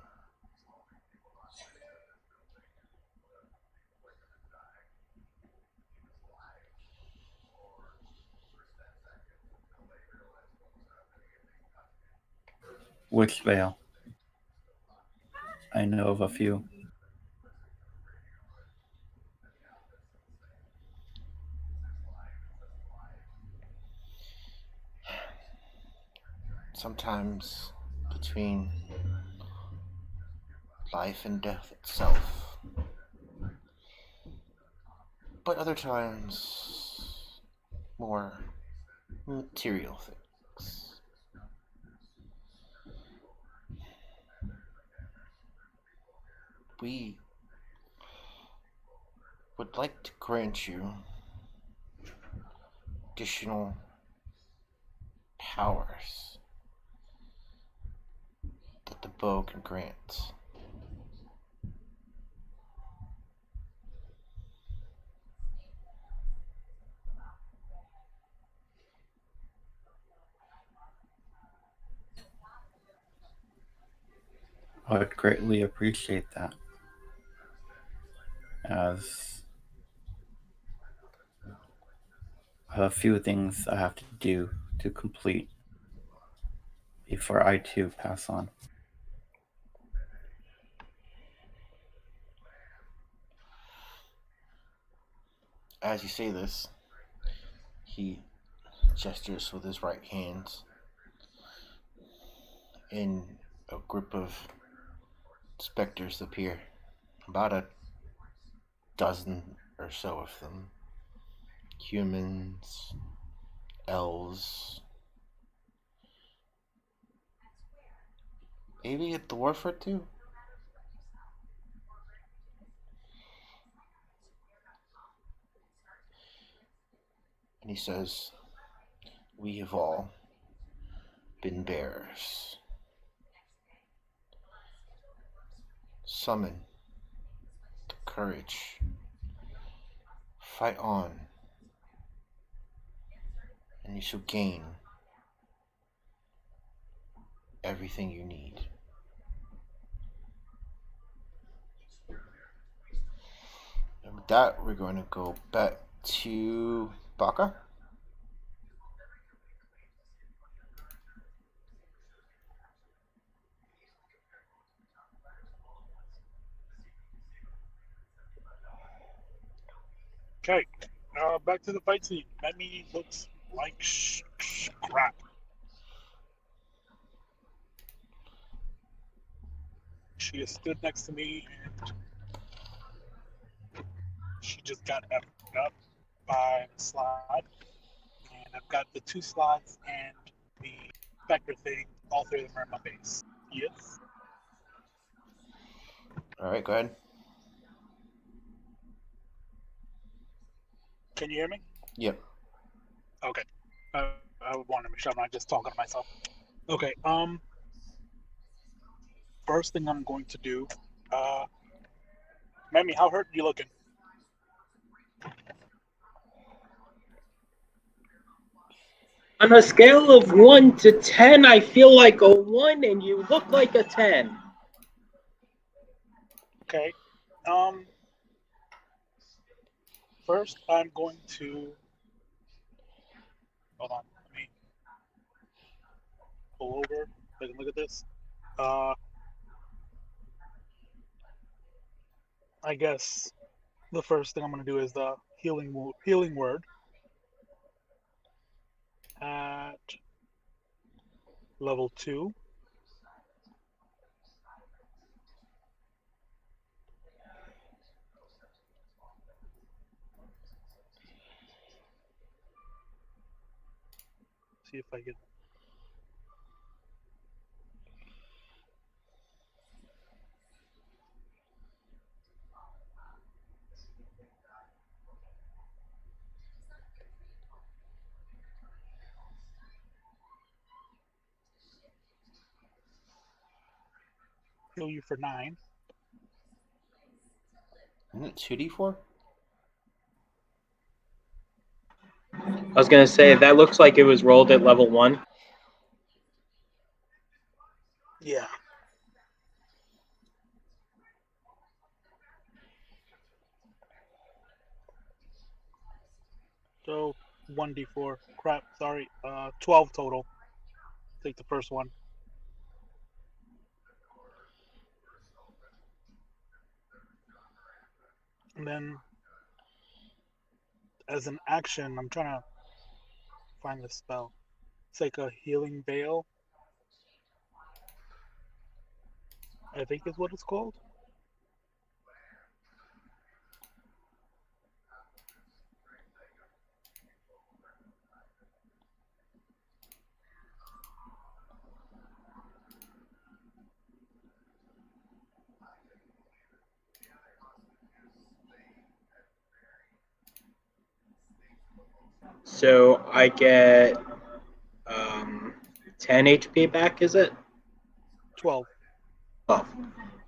Which veil? I know of a few. Sometimes between life and death itself. But other times, more material things. We would like to grant you additional powers that the bow can grant. I would greatly appreciate that, as I have a few things I have to do to complete before I too pass on. As you say this, he gestures with his right hand, and a group of specters appear. About a dozen or so of them. Humans, elves, maybe a dwarf or two. And he says, "We have all been bearers. Summon the courage. Fight on, and you shall gain everything you need." And with that, we're going to go back to Baka. Okay, back to the fight scene. Memi looks like crap. She has stood next to me and she just got effed up by the slide. And I've got the 2 slides and the vector thing, all 3 of them are in my base. Yes? Alright, go ahead. Can you hear me? Yep. Okay. I want to make sure I'm not just talking to myself. Okay, first thing I'm going to do, Memi, how hurt are you looking? On a scale of 1 to 10, I feel like a 1 and you look like a 10. Okay. First I'm going to, hold on, let me pull over, take a look at this. I guess the first thing I'm going to do is the healing word at level 2. See if I get heal you for 9. Isn't it 2d4? I was gonna say that looks like it was rolled at level 1. Yeah. So 1d4. Crap, sorry. 12 total. Take the first one. And then, as an action, I'm trying to find the spell. It's like a healing veil. I think is what it's called. So I get 10 HP back, is it? 12. Oh,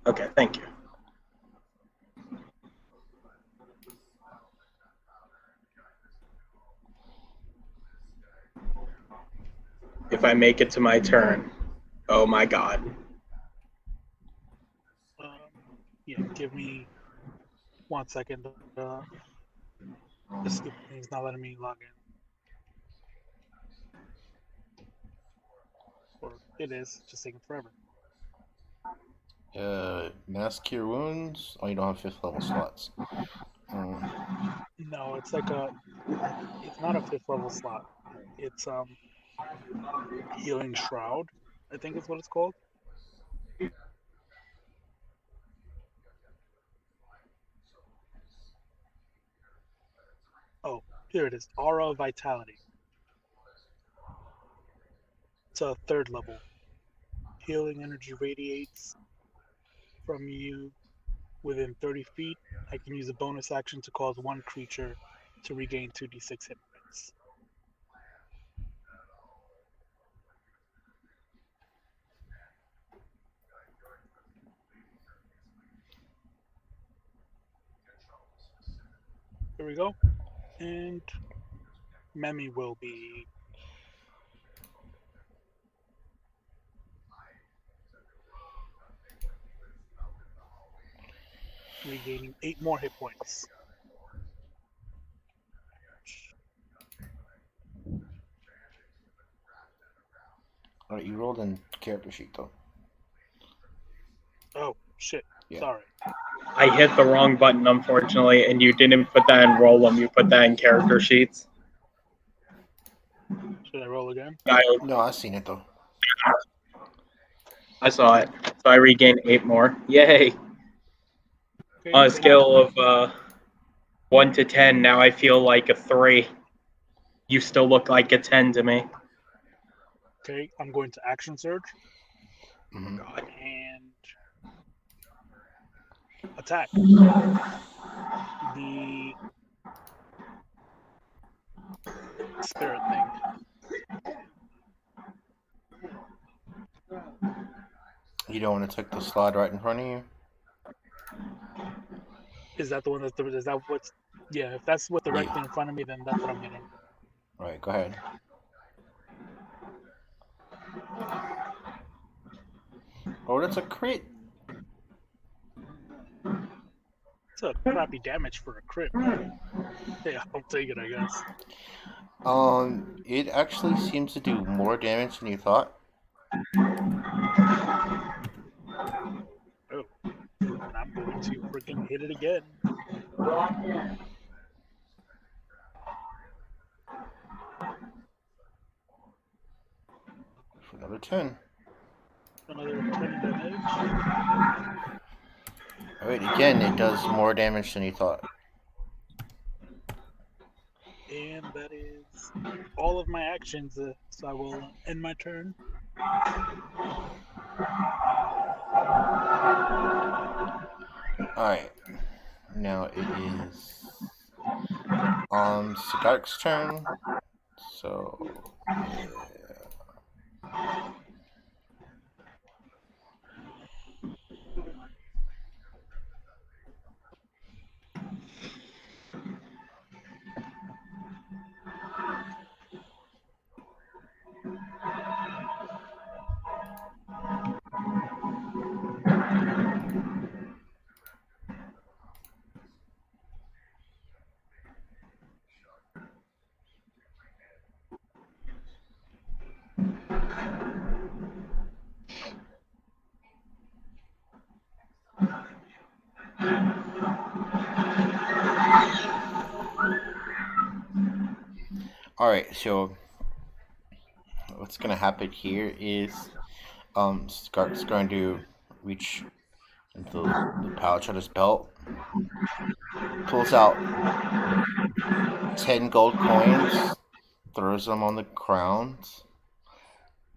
okay, thank you. If I make it to my turn, oh my god. Yeah, give me 1 second. This stupid thing's not letting me log in. Or it is, just taking forever. Mass Cure Wounds? Oh, you don't have 5th level slots. No, it's like it's not a 5th level slot. It's Healing Shroud, I think is what it's called. Oh, here it is. Aura Vitality. It's a 3rd level. Healing energy radiates from you within 30 feet. I can use a bonus action to cause one creature to regain 2d6 hit points. Here we go. And Memi will be regaining 8 more hit points. Alright, you rolled in character sheet though. Oh, shit. Yeah. Sorry. I hit the wrong button, unfortunately, and you didn't put that in roll 'em, you put that in character sheets. Should I roll again? No, I've seen it though. I saw it. So I regained 8 more. Yay! Okay, On a then scale of 1 to 10, now I feel like a 3. You still look like a 10 to me. okay, I'm going to action surge Mm-hmm. God. and attack. The spirit thing. You don't want to take the slide right in front of you? Is that the one that's is that what's yeah, if that's what directly Yeah. in front of me, then that's what I'm hitting. Alright, go ahead. Oh, that's a crit! It's a crappy damage for a crit. Yeah, I'll take it, I guess. It actually seems to do more damage than you thought. Oh, and I'm going to freaking hit it again. For another 10. Another 10 damage. Alright, again, it does more damage than you thought. And that is all of my actions, so I will end my turn. Alright. Now it is Sigark's turn. So Alright, so what's gonna happen here is Scart's going to reach into the pouch on his belt, pulls out 10 gold coins, throws them on the ground,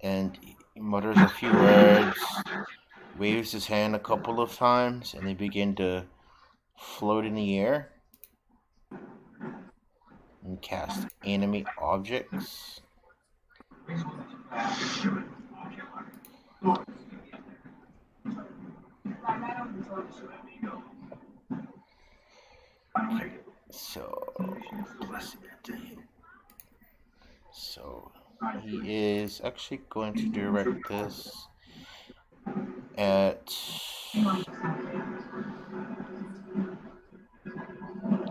and he mutters a few words, waves his hand a couple of times, and they begin to float in the air and cast enemy objects. Okay, so he is actually going to direct this at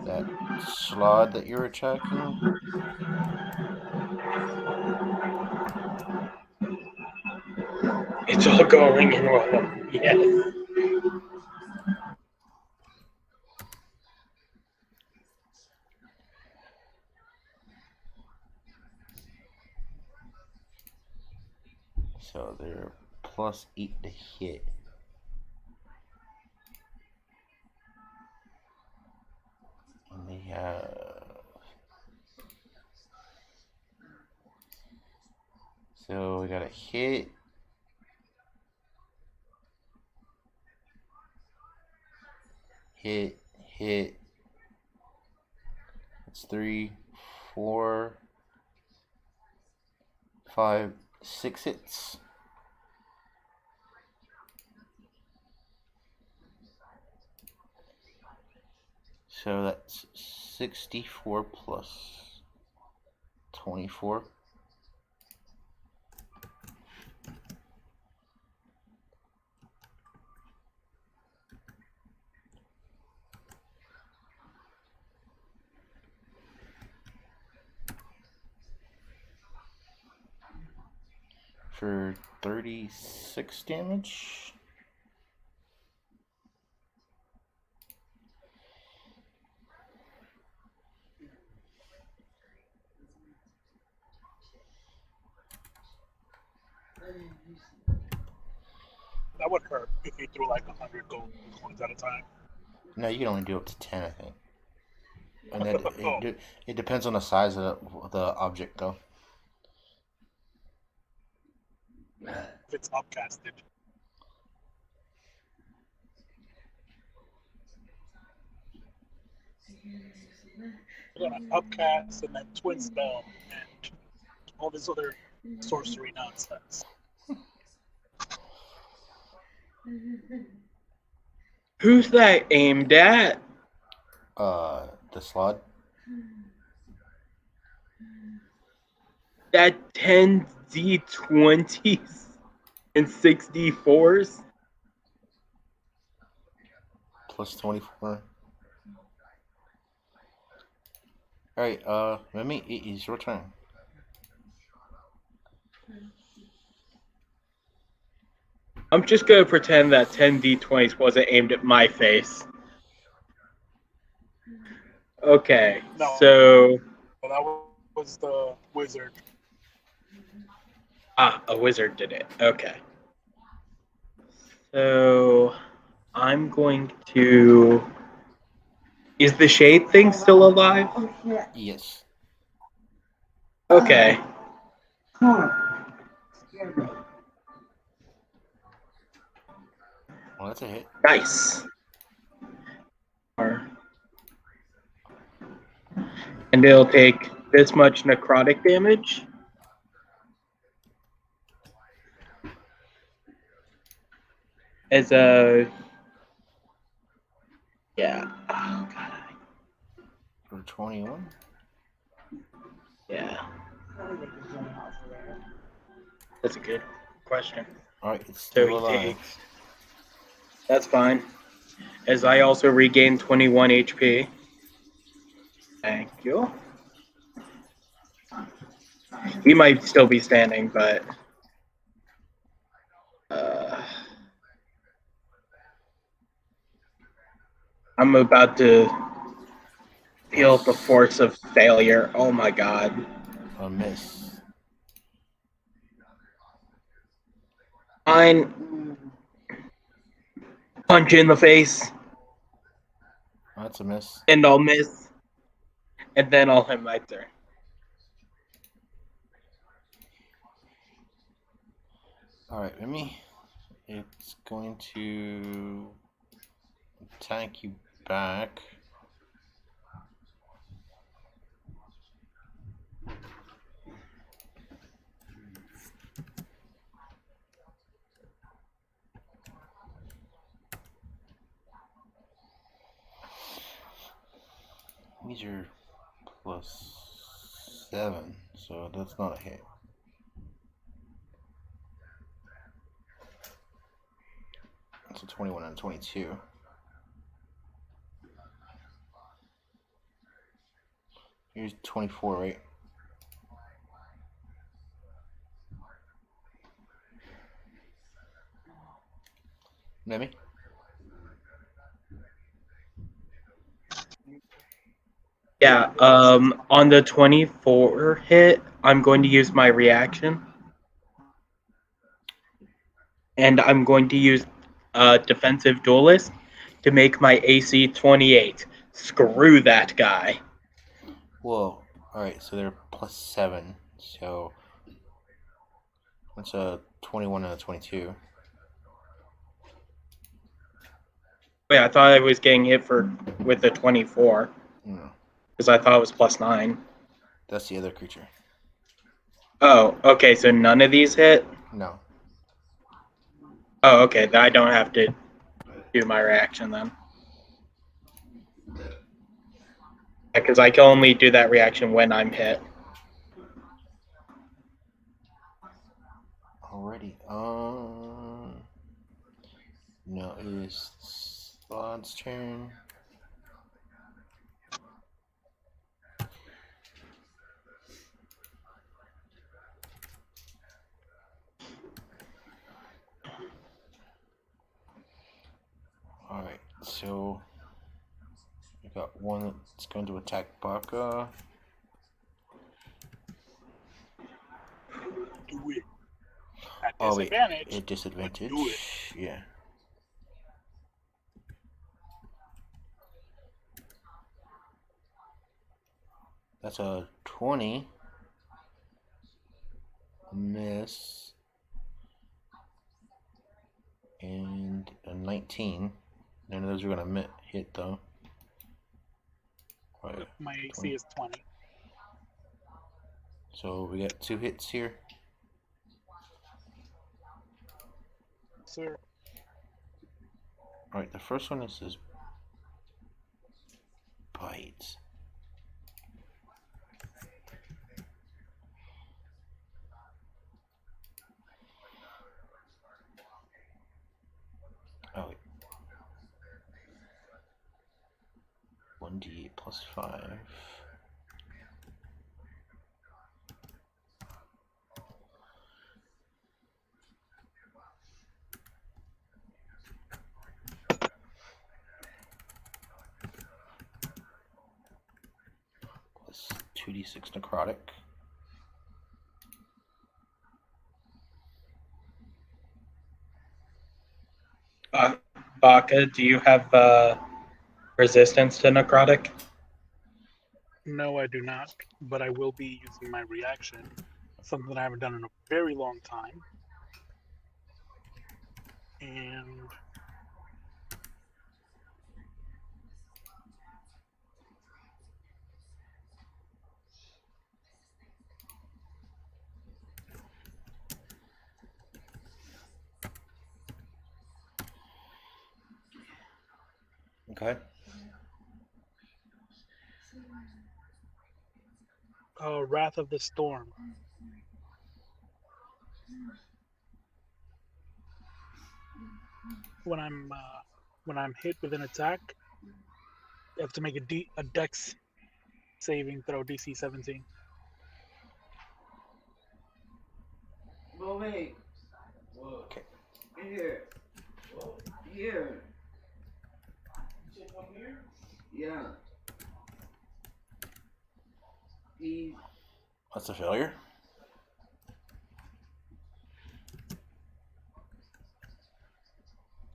that slot that you're attacking. It's all going in one. Yes. So they're +8 to hit. And they have. So we got a hit. Hit. It's 3, 4, 5, 6 hits. So that's 64 plus 24. For 36 damage. That would hurt if you threw like 100 gold coins at a time. No, you can only do up to 10, I think. And then it depends on the size of the object, though. If it's upcasted. We're gonna upcast and then twin spell and all this other sorcery nonsense. Who's that aimed at? The slot. That 10 D20s and 6 D4s? Plus 24. Alright, Remy, it is your turn. I'm just gonna pretend that 10 D20s wasn't aimed at my face. Okay, No. so... Well, that was the wizard. Ah, a wizard did it. Okay. So... I'm going to... Is the shade thing still alive? Yes. Okay. Well, that's a hit. Nice. And it'll take this much necrotic damage. As a... Yeah. Oh, God. For 21? Yeah. That's a good question. Alright, it's So still he alive. takes... That's fine. As I also regain 21 HP. Thank you. He might still be standing, but... I'm about to feel the force of failure. Oh my god. A miss. Fine. Punch in the face, That's a miss. and I'll miss, and then I'll hit my turn. Alright, Mimi. It's going to attack you back. These are +7, so that's not a hit. It's a 21 and a 22. Here's 24, right? Mimi? Yeah, on the 24 hit, I'm going to use my reaction. And I'm going to use Defensive Duelist to make my AC 28. Screw that guy. Whoa. Alright, so they're +7. So that's a 21 and a 22. Wait, I thought I was getting hit with the 24. No, Because I thought it was +9. that's the other creature. Oh, okay, so none of these hit? No. Oh, okay, then I don't have to do my reaction then. Because I can only do that reaction when I'm hit. Alrighty. No, it is Slod's turn. Alright, so we got one that's going to attack Baka. Do it. At Oh wait, disadvantage. at disadvantage. Do it. Yeah. That's a 20. A miss. And a 19. None of those are gonna hit though. Right. My AC 20. is 20. So we got 2 hits here. Sir. Alright, the first one is his bite. Oh wait. 1d8 +5. Plus 2d6 necrotic. Baka, do you have resistance to necrotic? No, I do not, but I will be using my reaction. Something that I haven't done in a very long time. And Okay. Wrath of the Storm. When I'm hit with an attack, I have to make a Dex saving throw, DC 17. Well, wait. Okay. Here. Here. Yeah. He. That's a failure.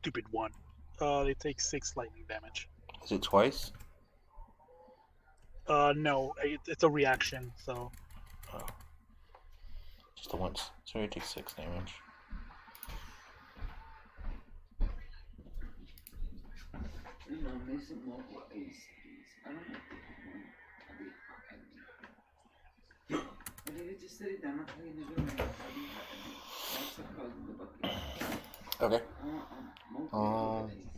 Stupid one. They take 6 lightning damage. Is it twice? No, it's a reaction, so. Oh. Just the once. So it takes 6 damage. No, missing more ace. I don't know. Just set it down. Okay.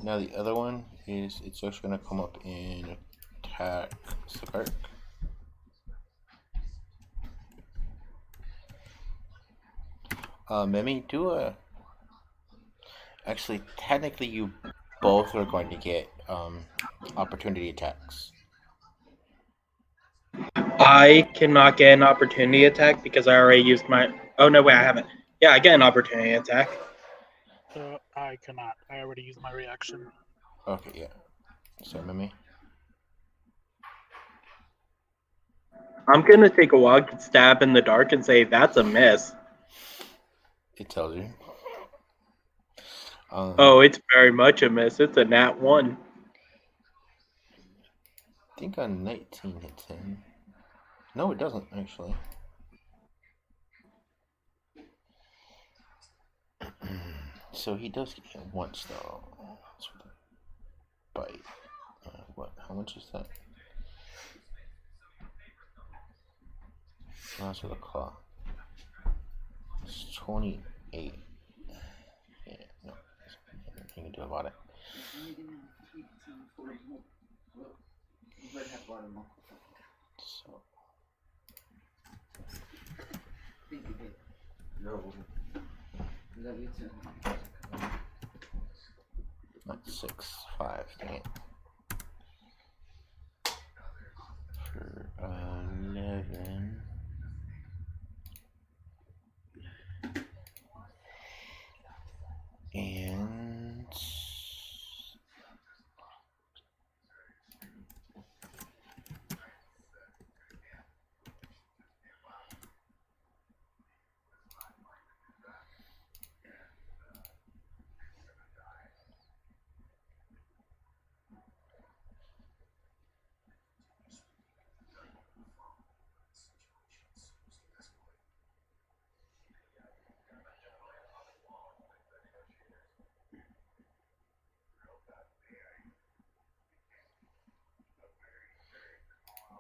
Now the other one is it's actually gonna come up and attack Sagark. Mimi, do a. Actually, technically, you both are going to get opportunity attacks. I cannot get an opportunity attack because I already used my. Oh no, wait, I haven't. Yeah, I get an opportunity attack. I cannot. I already used my reaction. Okay, yeah. So, Mimi. I'm gonna take a wild stab in the dark and say that's a miss. It tells you. Oh, it's very much a miss. It's a nat 1. I think on 19 hits him. No, it doesn't, actually. So he does get hit once, though. That's with a bite. What? How much is that? That's with a claw. It's 28. Yeah, no. Nothing you can do about it. So. No. Love you too. Not 6, 5, dang it. For 11. And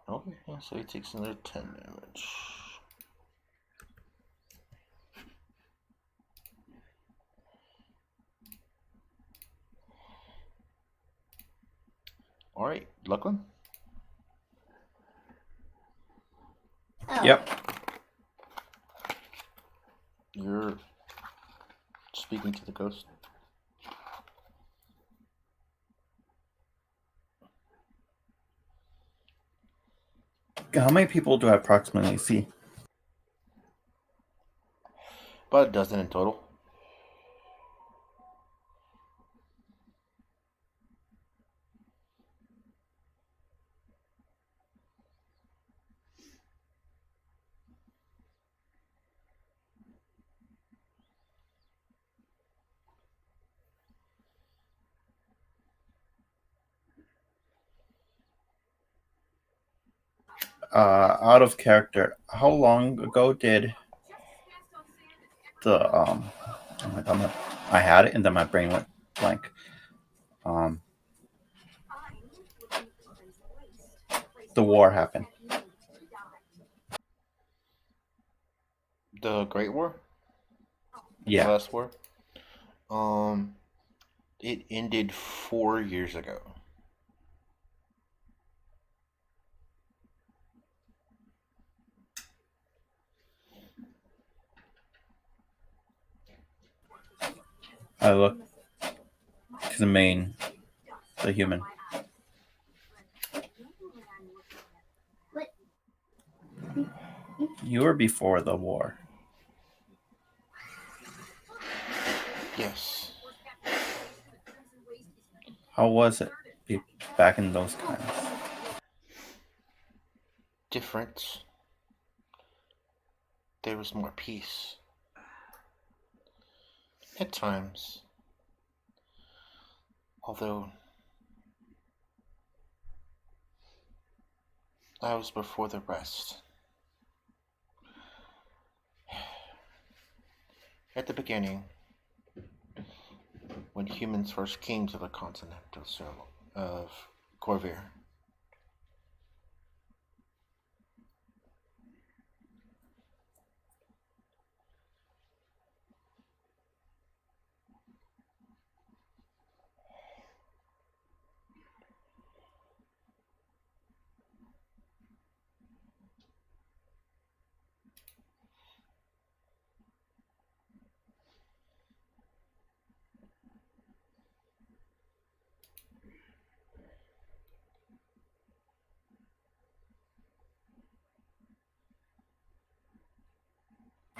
okay, so he takes another 10 damage. Alright, Luclin? Yep. You're speaking to the ghost. How many people do I approximately see? About a dozen in total. Out of character, how long ago did the oh my god, I had it and then my brain went blank. The war happened. The Great War? Yeah. The last war? It ended 4 years ago. I look to the human. You were before the war. Yes. How was it back in those times? Different. there was more peace. At times. Although I was before the rest. At the beginning, when humans first came to the continent of Corvair.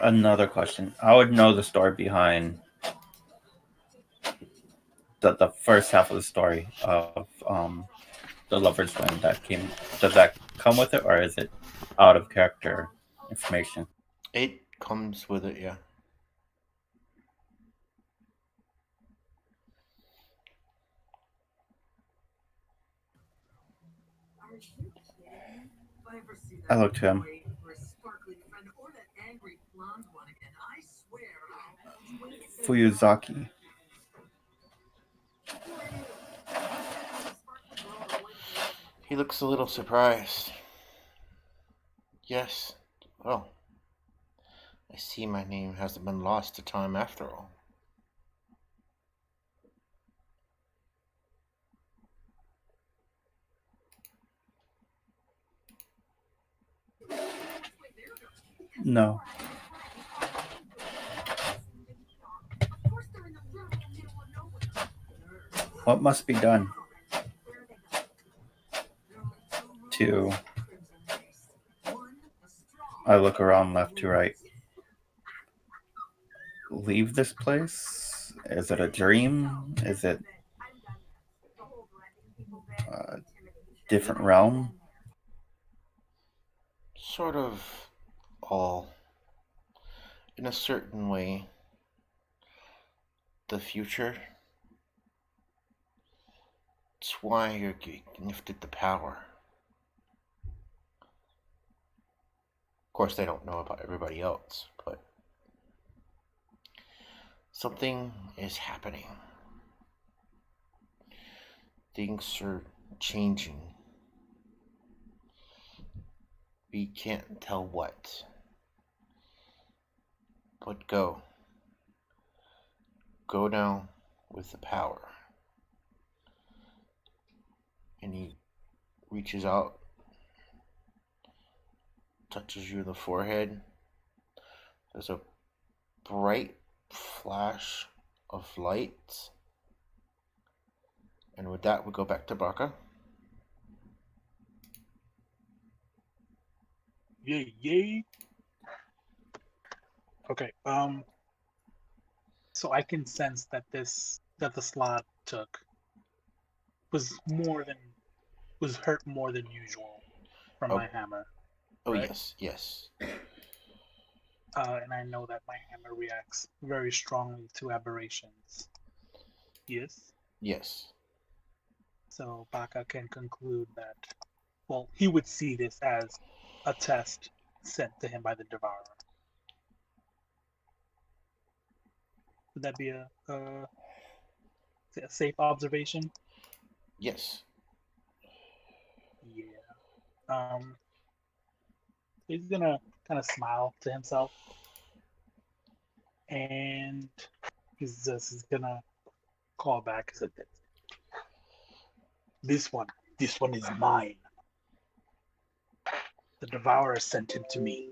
Another question. I would know the story behind the first half of the story of the Lover's Ring that came. Does that come with it, or is it out of character information? It comes with it, yeah. I look to him. Fuyuzaki. He looks a little surprised. Yes. Well, I see my name hasn't been lost to time after all. No. What must be done to... I look around left to right. Leave this place? Is it a dream? Is it a different realm? Sort of all. In a certain way, the future. It's why you're gifted the power. Of course, they don't know about everybody else, but something is happening. Things are changing. We can't tell what. But go. Go now with the power. And he reaches out, touches you in the forehead. There's a bright flash of light. And with that, we go back to Baka. Yay. Okay, so I can sense that the slot took was hurt more than usual from my hammer. Oh, right? yes. And I know that my hammer reacts very strongly to aberrations. Yes? Yes. So Baka can conclude that, well, he would see this as a test sent to him by the Devourer. Would that be a safe observation? Yes. Yeah. He's gonna kind of smile to himself, and he's gonna call back. He said, This one is mine. The Devourer sent him to me.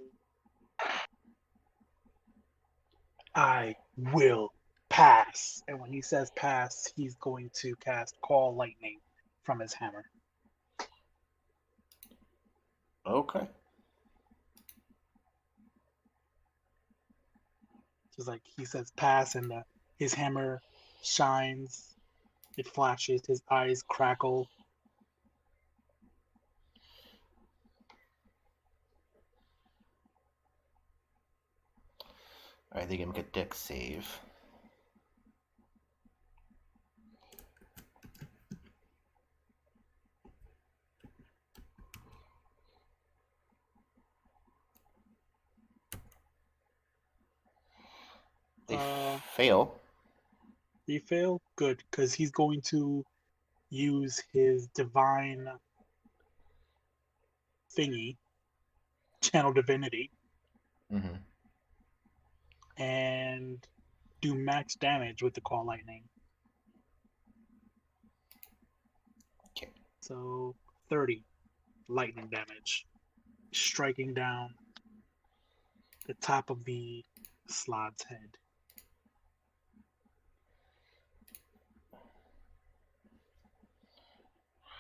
I will pass." And when he says pass, he's going to cast Call Lightning from his hammer. Okay. Just like he says pass, and his hammer shines, it flashes, his eyes crackle. Alright, they can make a dex save. They fail. He failed? Good, because he's going to use his divine thingy, channel divinity, Mm-hmm. and do max damage with the call lightning. Okay. So 30 lightning damage, striking down the top of the slot's head.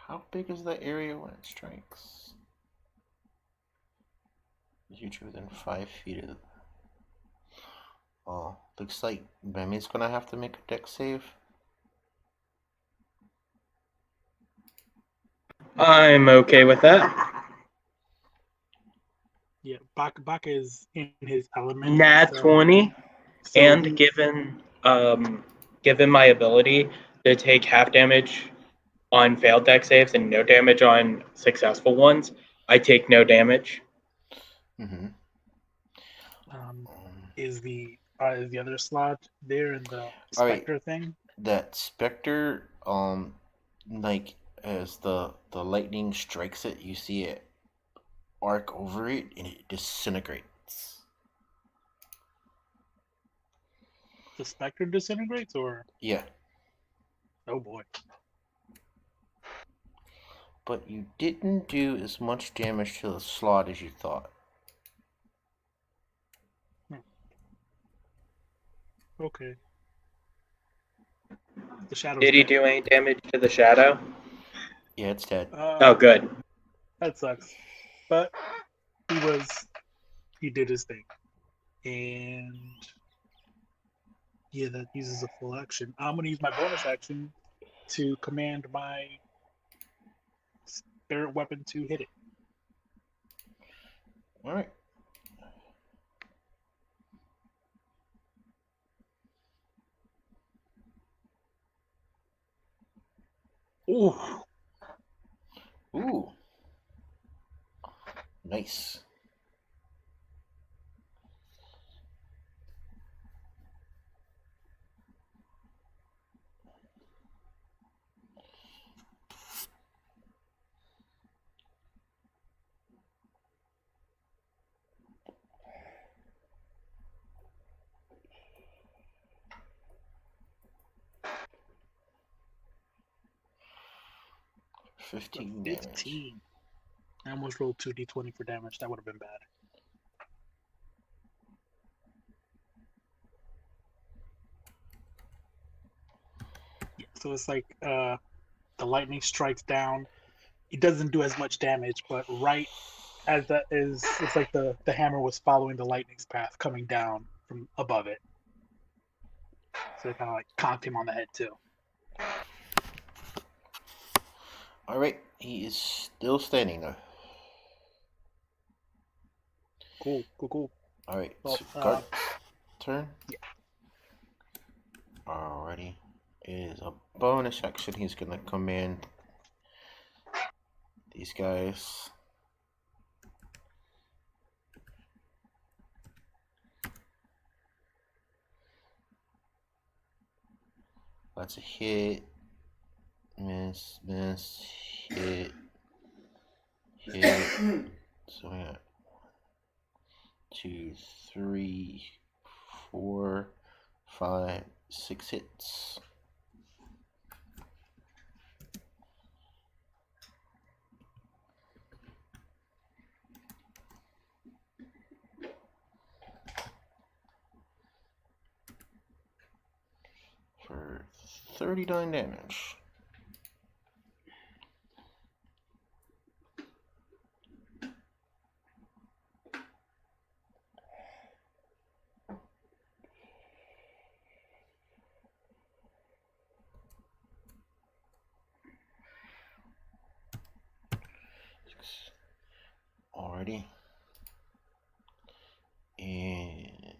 How big is that area when it strikes? Huge, within 5 feet of. Oh, looks like Bemi's gonna have to make a dex save. I'm okay with that. Yeah, Baka is in his element. Nat so- 20, so and he- given my ability to take half damage on failed deck saves and no damage on successful ones, I take no damage. Mm-hmm. Is the other slot there in the Alright. specter thing? That specter, like as the lightning strikes it, you see it arc over it and it disintegrates. The specter disintegrates, or Yeah, oh boy. but you didn't do as much damage to the slot as you thought. Okay. The shadow. Did he do any damage to the shadow? Yeah, it's dead. Oh, good. That sucks. But he did his thing. And yeah, that uses a full action. I'm gonna use my bonus action to command my spirit weapon to hit it. Alright. Ooh. Ooh. Nice. A 15 damage. 15. I almost rolled 2d20 for damage. That would have been bad. Yeah, so it's like the lightning strikes down. It doesn't do as much damage, but right as that is, it's like the hammer was following the lightning's path coming down from above it. So it kind of like conked him on the head too. Alright, he is still standing though. Cool. Alright, Well, so guard turn? Yeah. Alrighty. It is a bonus action. He's gonna command these guys. That's a hit. Miss, hit. So we got 2, 3, 4, 5, 6 hits. For 39 damage. Alrighty. And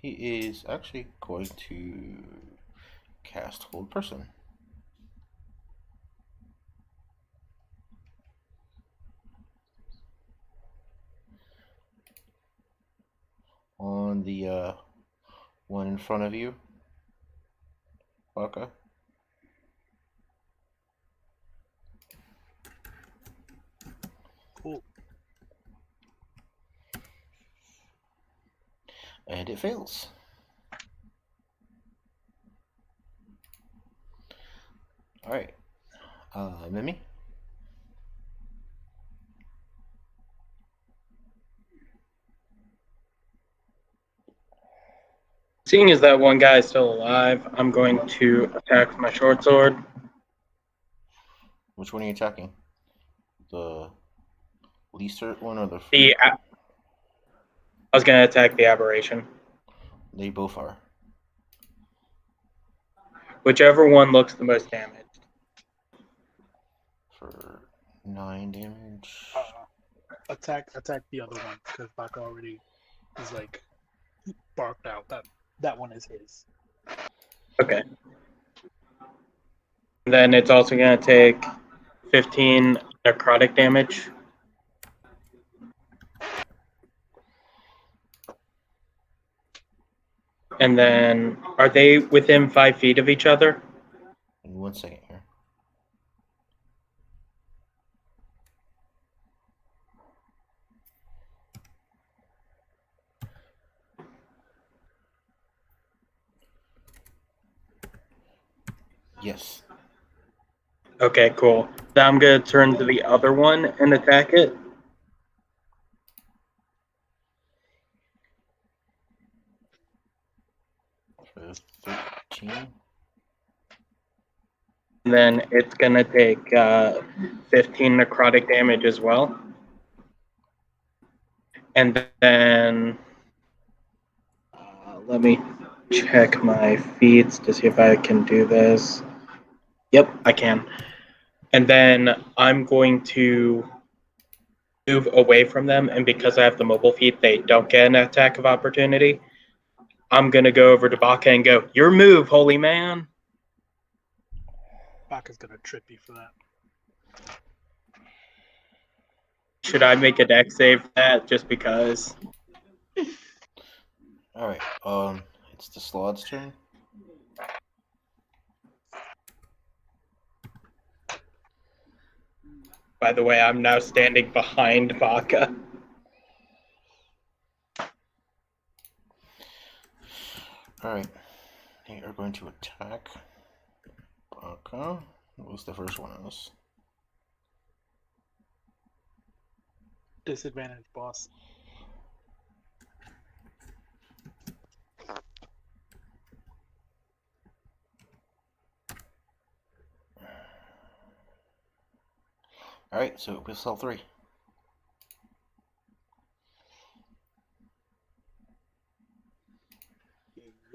He is actually going to cast Hold Person. On the one in front of you, Waka. Cool. And it fails. Alright. Mimi? Seeing as that one guy is still alive, I'm going to attack with my short sword. Which one are you attacking? The least hurt one or the... I was going to attack the aberration. They both are. Whichever one looks the most damaged. For 9 damage. Attack the other one, because Baka already is like barked out. That one is his. Okay. Then it's also going to take 15 necrotic damage. And then, are they within 5 feet of each other? In 1 second here. Yes. Okay, cool. Now I'm going to turn to the other one and attack it. For 13. And then it's going to take 15 necrotic damage as well. And then let me check my feats to see if I can do this. Yep, I can. And then I'm going to move away from them, and because I have the mobile feat, they don't get an attack of opportunity. I'm going to go over to Baka and go, your move, holy man. Baka's gonna trip you for that. Should I make a deck save for that just because? Alright, it's the Slod's turn. By the way, I'm now standing behind Baka. Alright, they are going to attack Baka. What was the first one else? Disadvantage, boss. Alright, so it was all 3.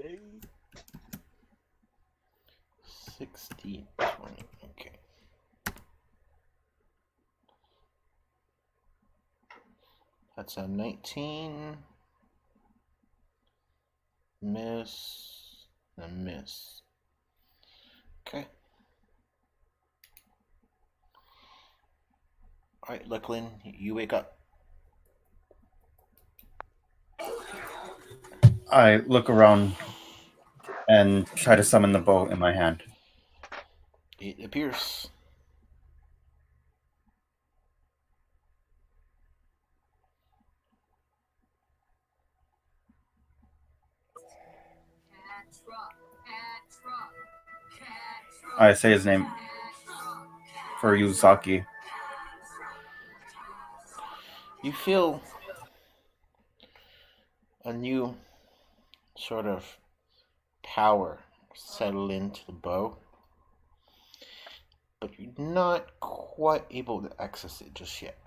Yay. 60, 20, okay. That's a 19. Miss. A miss. Okay. Alright, Luclin, you wake up. I look around and try to summon the bow in my hand. It appears. I say his name for Yuzaki. You feel a new sort of power settle into the bow, but you're not quite able to access it just yet.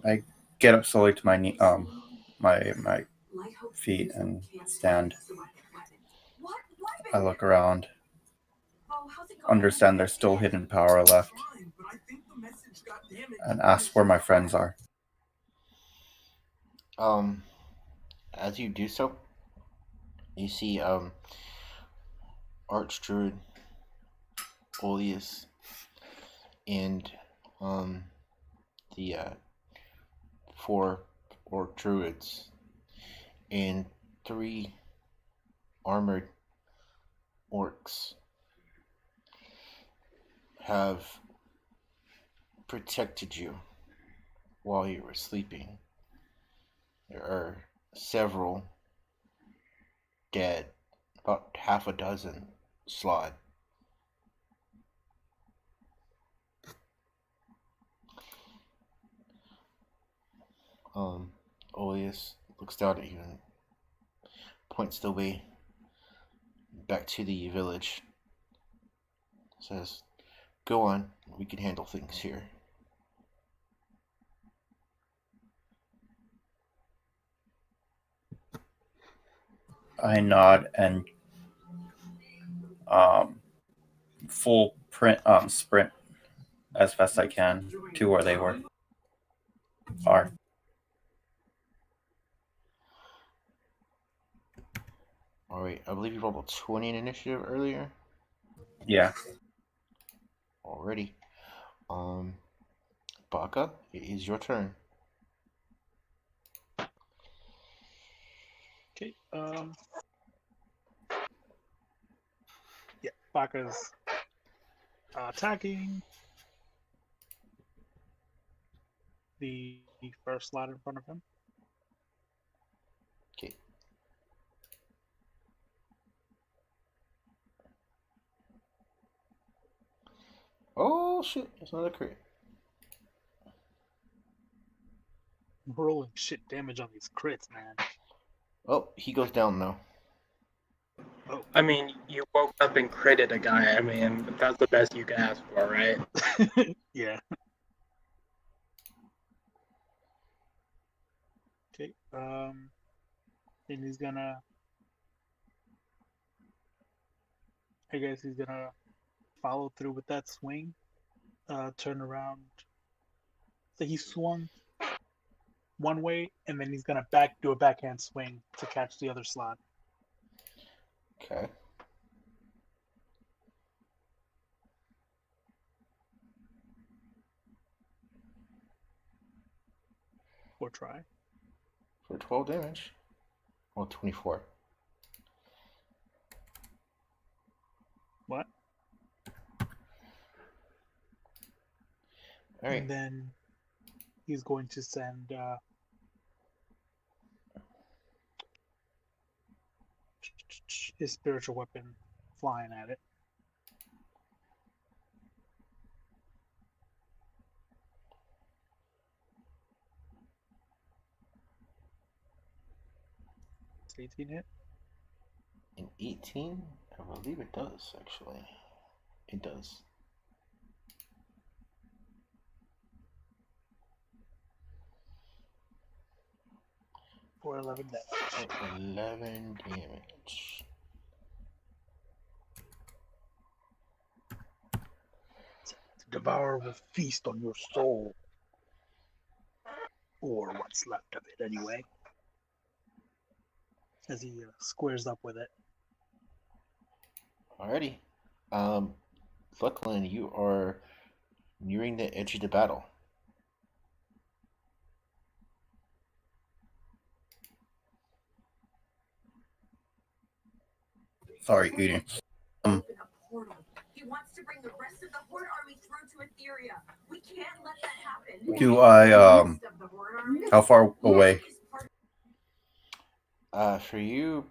I get up slowly to my knee, my feet and stand. I look around. understand there's still hidden power left and ask where my friends are. As you do so, you see Archdruid Olias and the 4 orc druids and 3 armored orcs have protected you while you were sleeping. There are several dead, about half a dozen slot. Olias looks down at you and points the way back to the village. Says, "Go on, we can handle things here." I nod and full sprint as fast as I can to where they are. Alright, I believe you rolled a 20 in initiative earlier. Yeah. Already. Baka, it is your turn. Okay. Yeah, Baka's attacking the first slot in front of him. Okay. Oh shit, it's another crit. Rolling shit damage on these crits, man. Oh, he goes down now. Oh. I mean, you woke up and critted a guy. I mean, that's the best you can ask for, right? Yeah. Okay. Then he's gonna. I guess he's gonna follow through with that swing. Turn around. So he swung one way, and then he's gonna do a backhand swing to catch the other slot. Okay. Or try. For 12 damage. Well, 24. What? Alright. And then he's going to send his spiritual weapon flying at it. It's 18 hit. An 18? I believe it does, actually. It does. For 11 damage. 11 damage. The devourer will feast on your soul. Or what's left of it, anyway. As he squares up with it. Alrighty. Luclin, you are nearing the edge of the battle. Sorry, eating. He wants to bring the rest of the Horde army through to Etheria. We can't let that happen. Do I how far away? For you,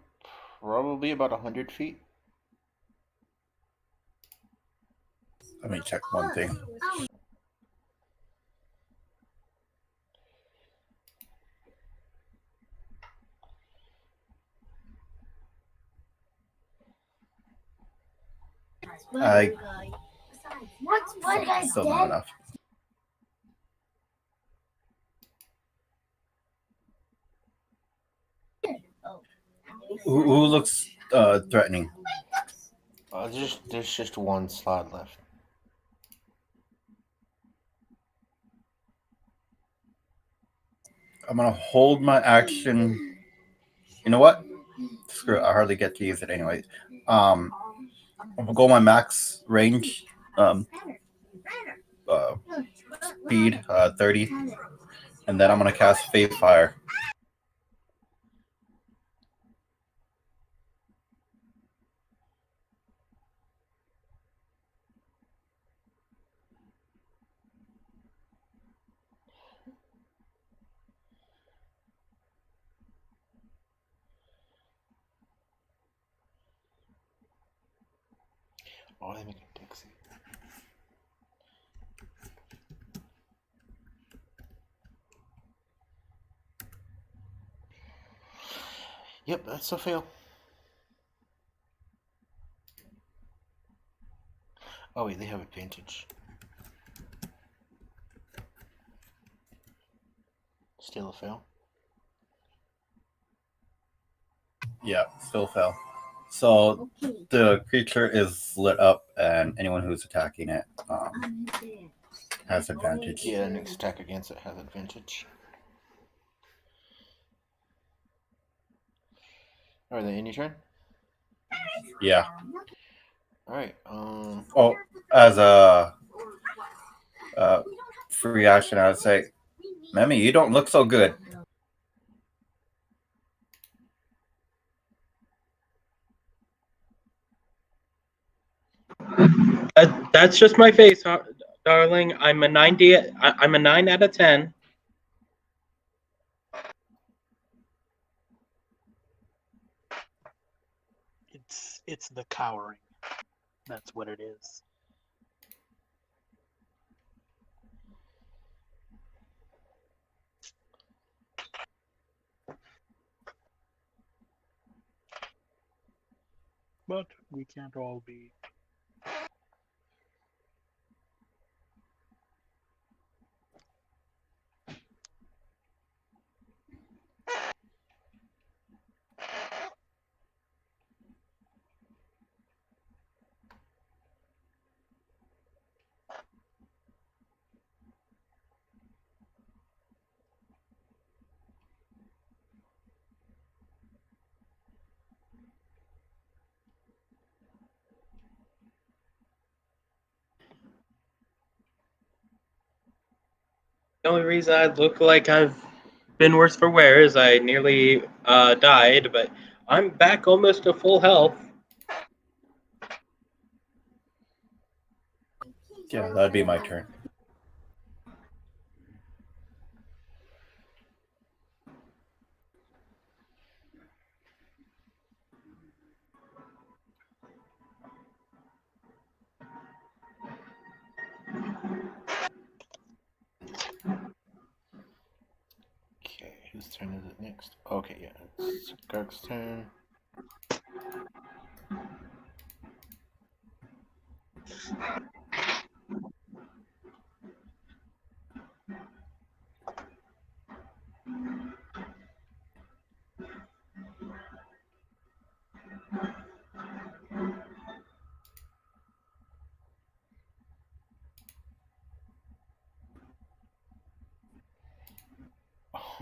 probably about 100 feet. Let me check one thing. What's one guy's Still not dead? enough. Who looks threatening? There's just one slot left. I'm gonna hold my action. You know what? Screw it. I hardly get to use it anyway. I'm gonna go my max range. Uh, Speed 30, and then I'm gonna cast Faith Fire. Oh, let me get Dixie. Yep, that's a fail. Oh wait, they have advantage. Still a fail. Yeah, still fail. So the creature is lit up, and anyone who's attacking it has advantage. Yeah, next attack against it has advantage. Alright, then end your turn? Yeah. Alright, Oh, as a free action, I would say, Memmy, you don't look so good. That's just my face, darling. I'm a 90. I'm a 9 out of 10. It's the cowering. That's what it is. But we can't all be. The only reason I look like I've been worse for wear is I nearly died, but I'm back almost to full health. Yeah, that'd be my turn. okay, whose turn is it next? Okay, yeah, it's Gark's turn.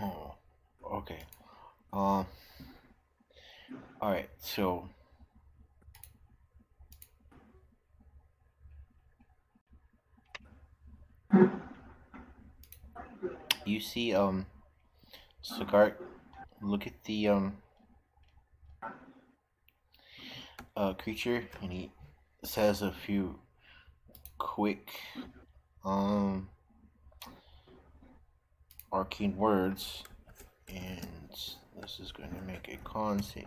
Oh, okay. Alright, so you see, Sagart, look at the, creature, and he says a few quick, arcane words, and this is going to make a con save.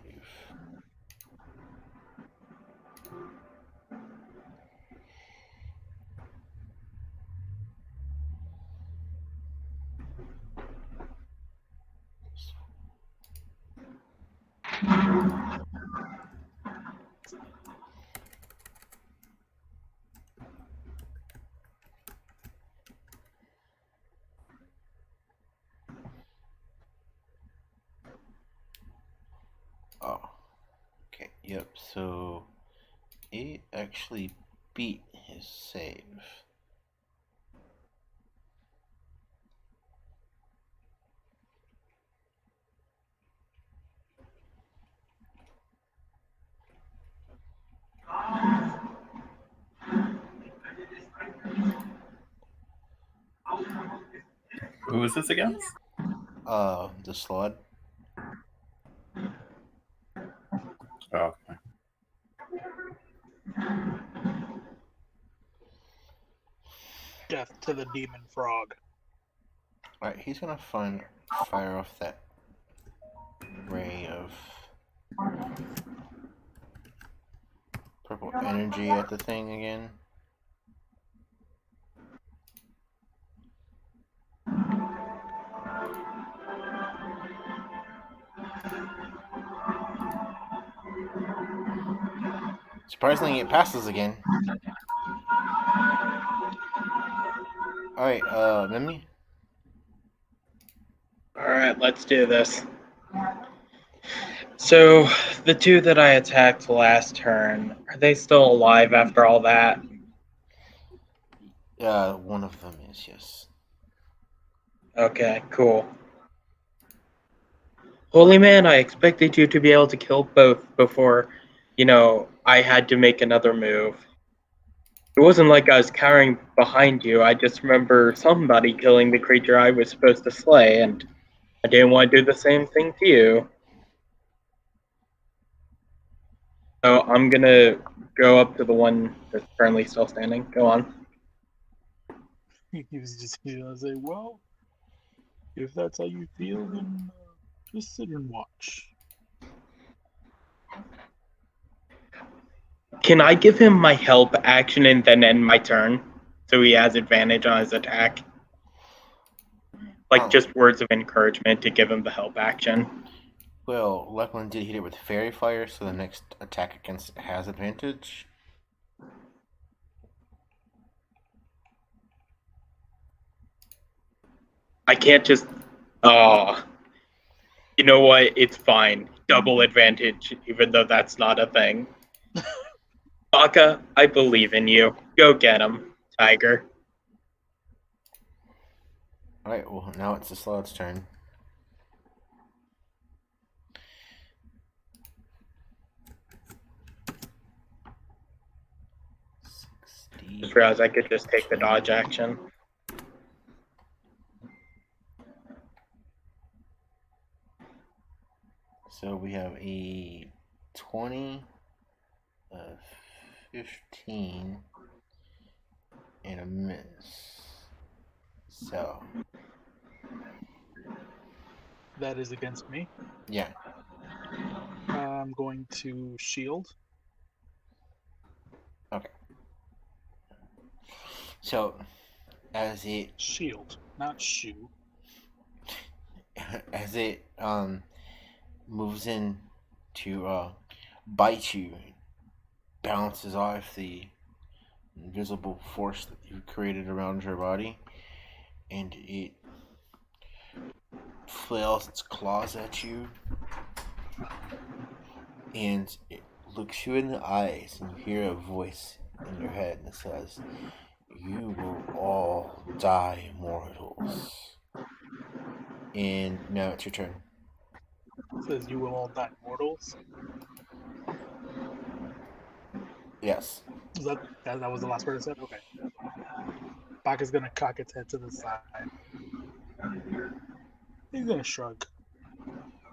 Oh, okay, yep, so It actually beat his save. Who is this against? The slot. Oh, okay. Death to the demon frog. Alright, he's gonna fire off that ray of purple energy at the thing again. Surprisingly, it passes again. Alright, Mimi? Alright, let's do this. So, the two that I attacked last turn, are they still alive after all that? One of them is, yes. Okay, cool. Holy man, I expected you to be able to kill both before, I had to make another move. It wasn't like I was cowering behind you. I just remember somebody killing the creature I was supposed to slay, and I didn't want to do the same thing to you. So I'm gonna go up to the one that's currently still standing. Go on. He was just gonna say, well, if that's how you feel, then just sit and watch. Can I give him my help action and then end my turn, so he has advantage on his attack? Like just words of encouragement to give him the help action. Well, Luclin did hit it with Fairy Fire, so the next attack against it has advantage. I can't just... Oh. You know what? It's fine. Double advantage, even though that's not a thing. Baka, I believe in you. Go get him, Tiger. Alright, well, now it's the slot's turn. Just realized I could just take the dodge action. So we have a 20, a 15, and a miss. So. That is against me. Yeah. I'm going to shield. Okay. So, as it shield, not shoe. As it moves in to bite you, bounces off the invisible force that you created around your body, and it flails its claws at you, and it looks you in the eyes, and you hear a voice in your head that says, "You will all die mortals." And now it's your turn. It says you will all die mortals. Yes. That was the last word it said? Okay. Baka's gonna cock its head to the side. He's gonna shrug.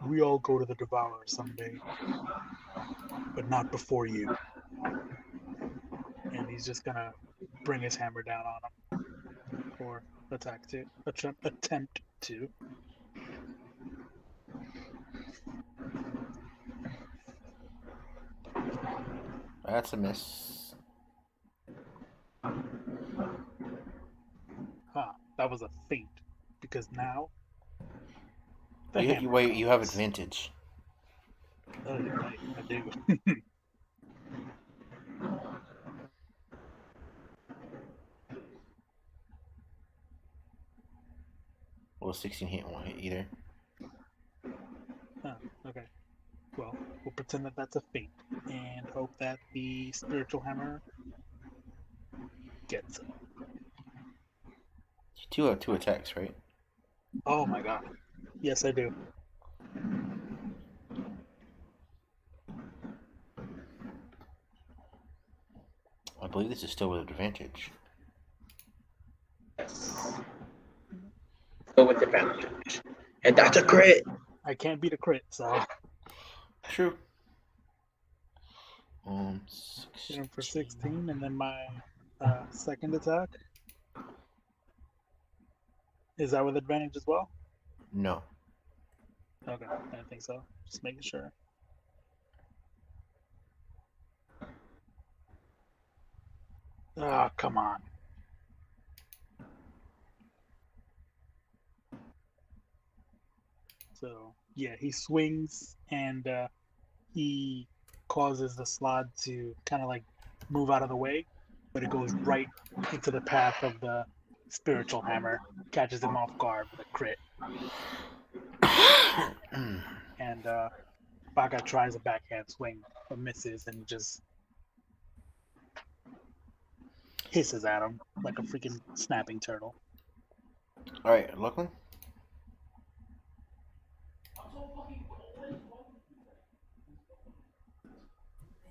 We all go to the Devourer someday. But not before you. And he's just gonna bring his hammer down on him. Or attempt to. That's a miss. That was a feint. Because now... You have advantage. Oh, you're right. I do. Well, 16 hit won't hit either. Okay. Well, we'll pretend that that's a feint. and hope that the spiritual hammer gets it. You do have 2 attacks, right? Oh my god. Yes, I do. I believe this is still with advantage. Yes. Go with advantage. And that's a crit. I can't beat a crit, so True. hit him for 16, and then my second attack. Is that with advantage as well? No. Okay, I didn't think so. Just making sure. Oh, come on. So, yeah, he swings and he causes the slot to kind of like move out of the way, but it goes right into the path of the spiritual hammer, catches him off guard with a crit. And Baka tries a backhand swing, but misses, and just hisses at him like a freaking snapping turtle. Alright, Luclin?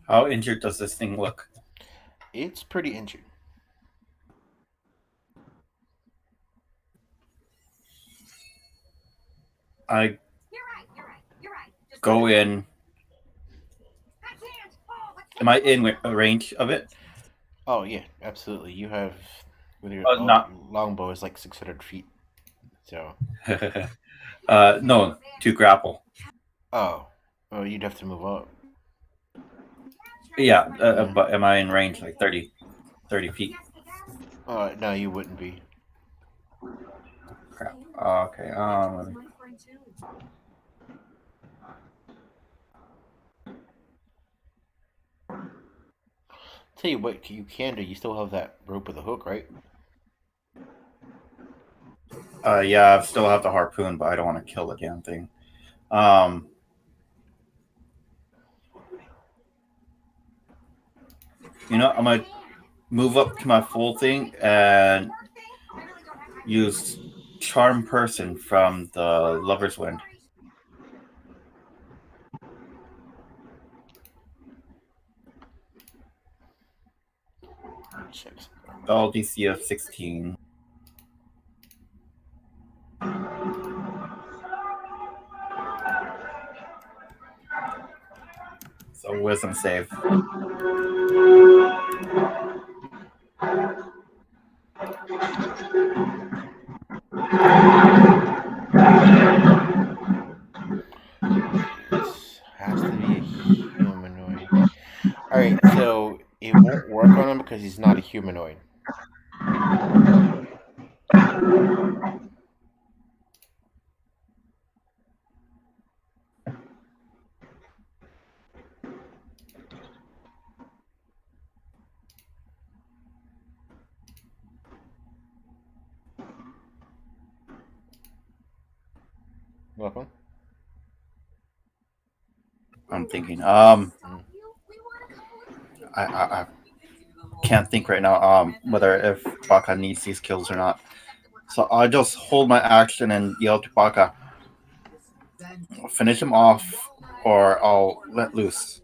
How injured does this thing look? It's pretty injured. I You're right. Just go in. Am I in range of it? Oh, yeah, absolutely. You have... With your Not. longbow is like 600 feet. So... No, to grapple. Oh. Oh, you'd have to move up. Yeah, but am I in range like 30 feet? No, you wouldn't be. Crap. Okay. Tell you what you can do. You still have that rope with a hook, right? Yeah, I still have the harpoon, but I don't want to kill the damn thing. You know, I'm gonna move up to my full thing and use Charm Person from the Lover's Wind. All DC of 16. So wisdom save. Has to be a humanoid. Alright, so it won't work on him because he's not a humanoid. Welcome. I'm thinking. I can't think right now. Whether if Baka needs these kills or not. So I'll just hold my action and yell to Baka, finish him off, or I'll let loose.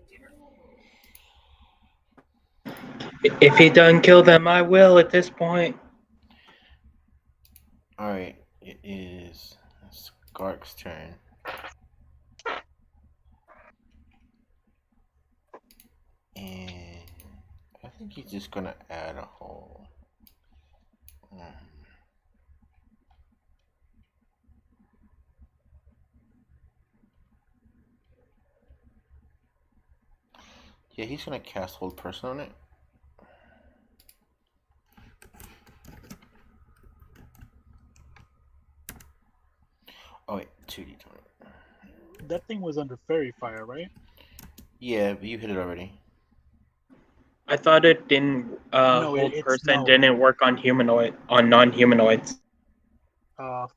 If he doesn't kill them, I will at this point. Alright, it is Skark's turn. And I think he's just gonna add a hole. Yeah, he's gonna cast Hold Person on it. Oh wait, 2d20. That thing was under fairy fire, right? Yeah, but you hit it already. I thought it didn't. No, Hold it's person no. didn't work on non-humanoids.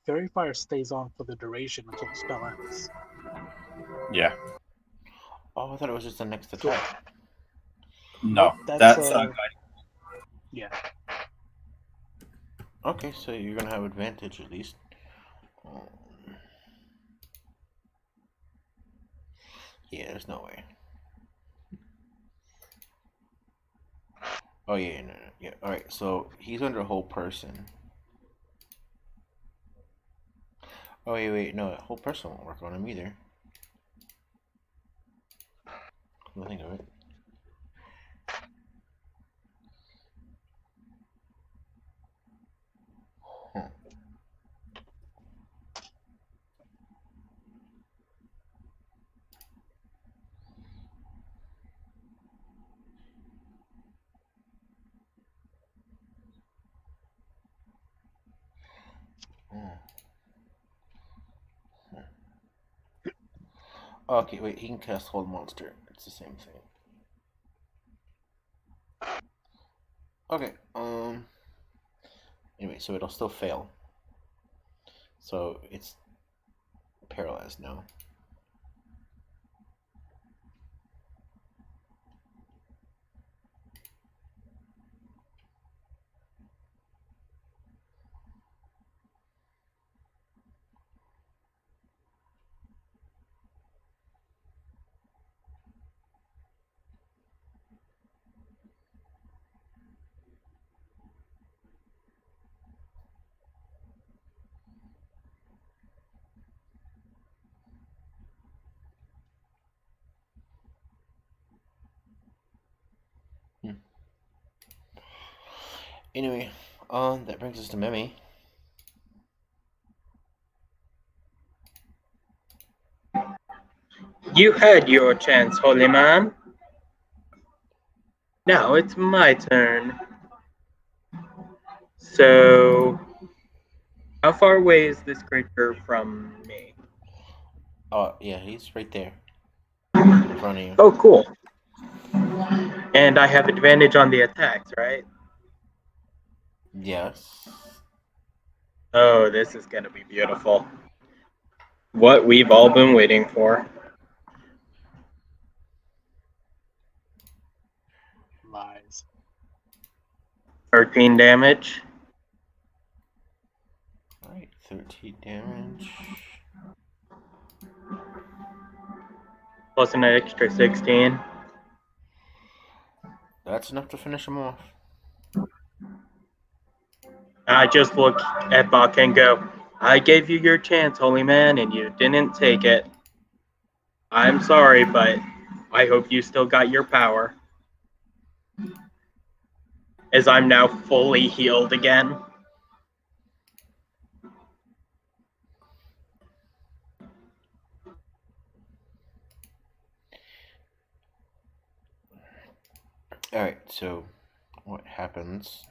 Fairy fire stays on for the duration until the spell ends. Yeah. Oh, I thought it was just the next So- attack. No, That's that's yeah. Okay, so you're gonna have advantage at least. Yeah, there's no way. Oh yeah, no. Yeah. All right, so he's under a whole person. Oh wait, no, a whole person won't work on him either. Come to think of it. Huh. Hmm. Okay, wait, he can cast Hold Monster. It's the same thing. Okay, anyway, so it'll still fail. So it's paralyzed now. Hmm. Anyway, that brings us to Memi. You had your chance, holy man. Now it's my turn. So, how far away is this creature from me? Oh, yeah, he's right there. In front of you. Oh, cool. And I have advantage on the attacks, right? Yes. Oh, this is gonna be beautiful. What we've all been waiting for. Lies. 13 damage, Alright, 13 damage. plus an extra 16. That's enough to finish him off. I just look at Bach and go, I gave you your chance, holy man, and you didn't take it. I'm sorry, but I hope you still got your power. As I'm now fully healed again. Alright, so what happens?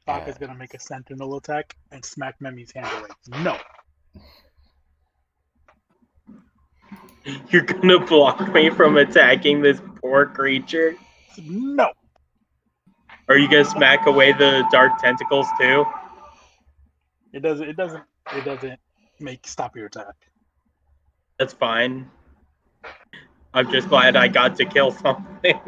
Bak is gonna make a sentinel attack and smack Memi's hand away. No. You're gonna block me from attacking this poor creature? No. Are you gonna smack away the dark tentacles too? It doesn't. It doesn't. It doesn't make stop your attack. That's fine. I'm just glad I got to kill something.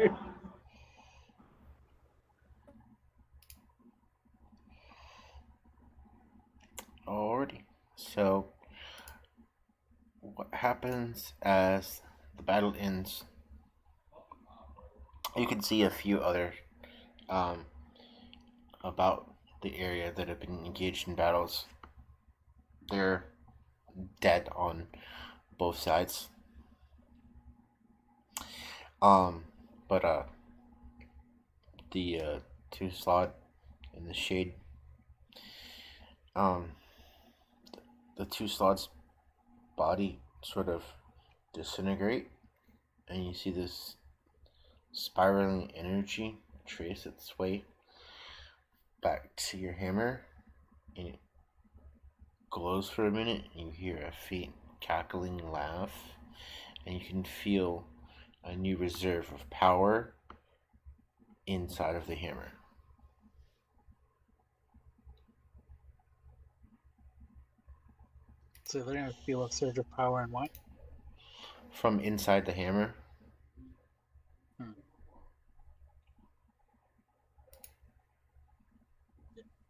Alrighty. So, what happens as the battle ends? You can see a few other about the area that have been engaged in battles. They're dead on both sides. But the two slot in the shade, um, the two slots body sort of disintegrate, and you see this spiraling energy trace its way back to your hammer, and it glows for a minute, and you hear a faint cackling laugh, and you can feel a new reserve of power inside of the hammer. So they're gonna feel a surge of power and what? from inside the hammer.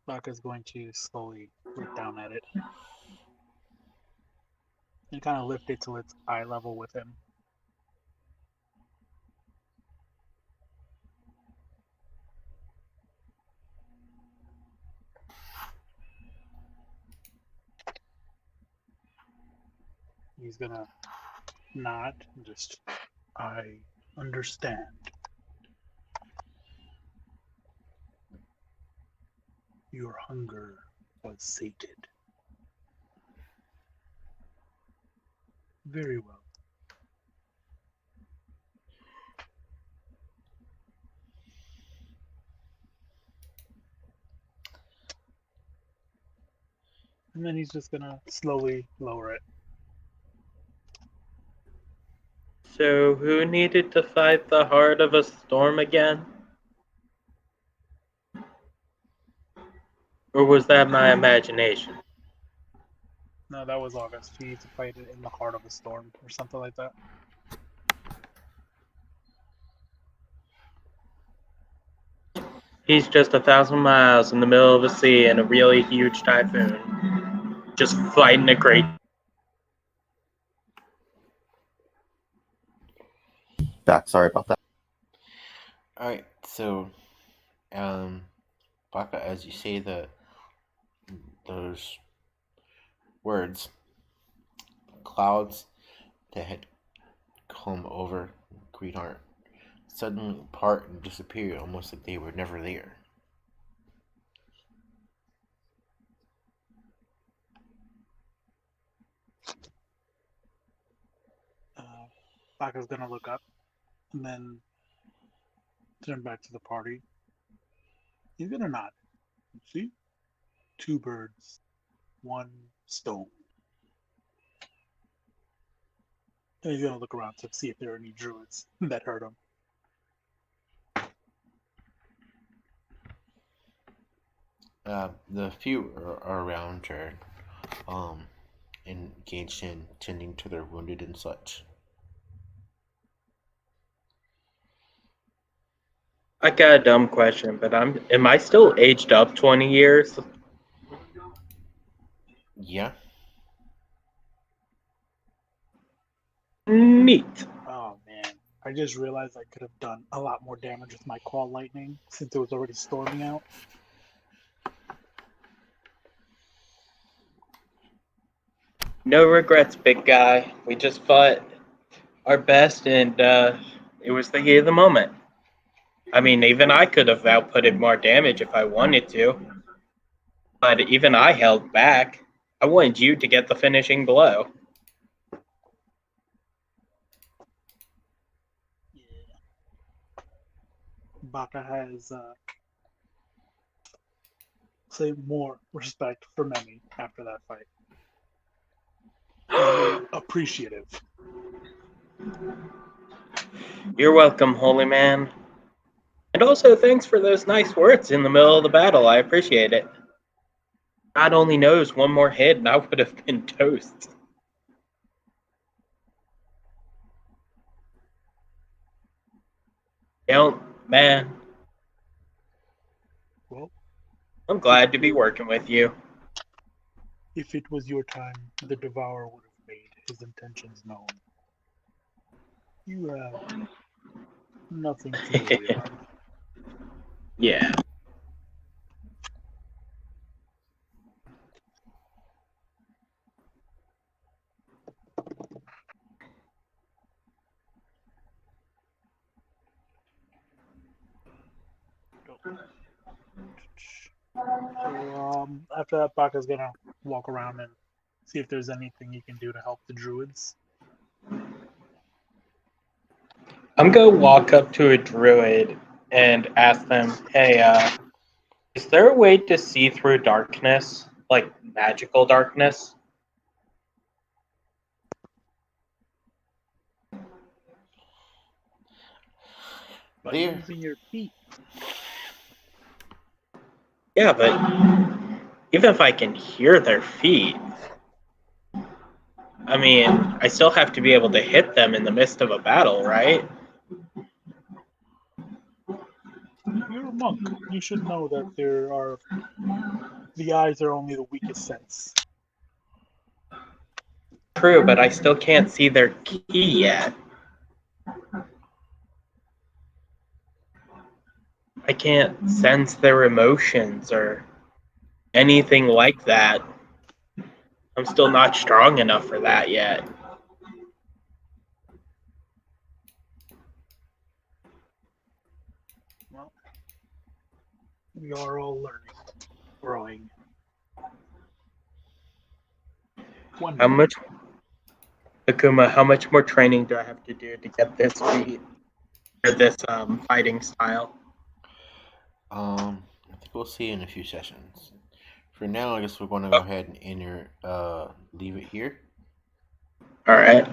Baka's going to slowly look down at it and kind of lift it to its eye level with him. He's gonna nod and just, I understand. Your hunger was sated. Very well. And then he's just gonna slowly lower it. So, who needed to fight the heart of a storm again? Or was that my imagination? No, that was August. He needs to fight it in the heart of a storm or something like that. He's just 1,000 miles in the middle of the sea in a really huge typhoon. Just fighting a great. Back. Sorry about that. Alright, so Baka, as you say those words, clouds that had come over Greenheart suddenly part and disappear, almost like they were never there. Baka's gonna look up and then turn back to the party. He's gonna nod. See? 2 birds, 1 stone. And he's gonna look around to see if there are any druids that heard him. The few are around her, engaged in tending to their wounded and such. I got a dumb question, but am I still aged up 20 years? Yeah. Neat. Oh man, I just realized I could have done a lot more damage with my call lightning since it was already storming out. No regrets, big guy. We just fought our best, and it was the heat of the moment. I mean, even I could have outputted more damage if I wanted to, but even I held back. I wanted you to get the finishing blow. Baka has, say, more respect for Memi after that fight. Very appreciative. You're welcome, holy man. And also, thanks for those nice words in the middle of the battle. I appreciate it. God only knows one more hit and I would have been toast. Yep, man. Well, I'm glad to be working with you. if it was your time, the Devourer would have made his intentions known. You have nothing to worry about. Yeah. So after that, Baka's gonna walk around and see if there's anything he can do to help the druids. I'm gonna walk up to a druid and ask them, hey, is there a way to see through darkness? Like magical darkness? By There. using your feet. Yeah, but even if I can hear their feet, I mean, I still have to be able to hit them in the midst of a battle, right? You're a monk. You should know that the eyes are only the weakest sense. True, but I still can't see their key yet. I can't sense their emotions or anything like that. I'm still not strong enough for that yet. Well, we are all learning, growing. One How day. much, Akuma, how much more training do I have to do to get this feat or this fighting style? I think we'll see in a few sessions. For now, I guess we're going to go ahead and leave it here. All right.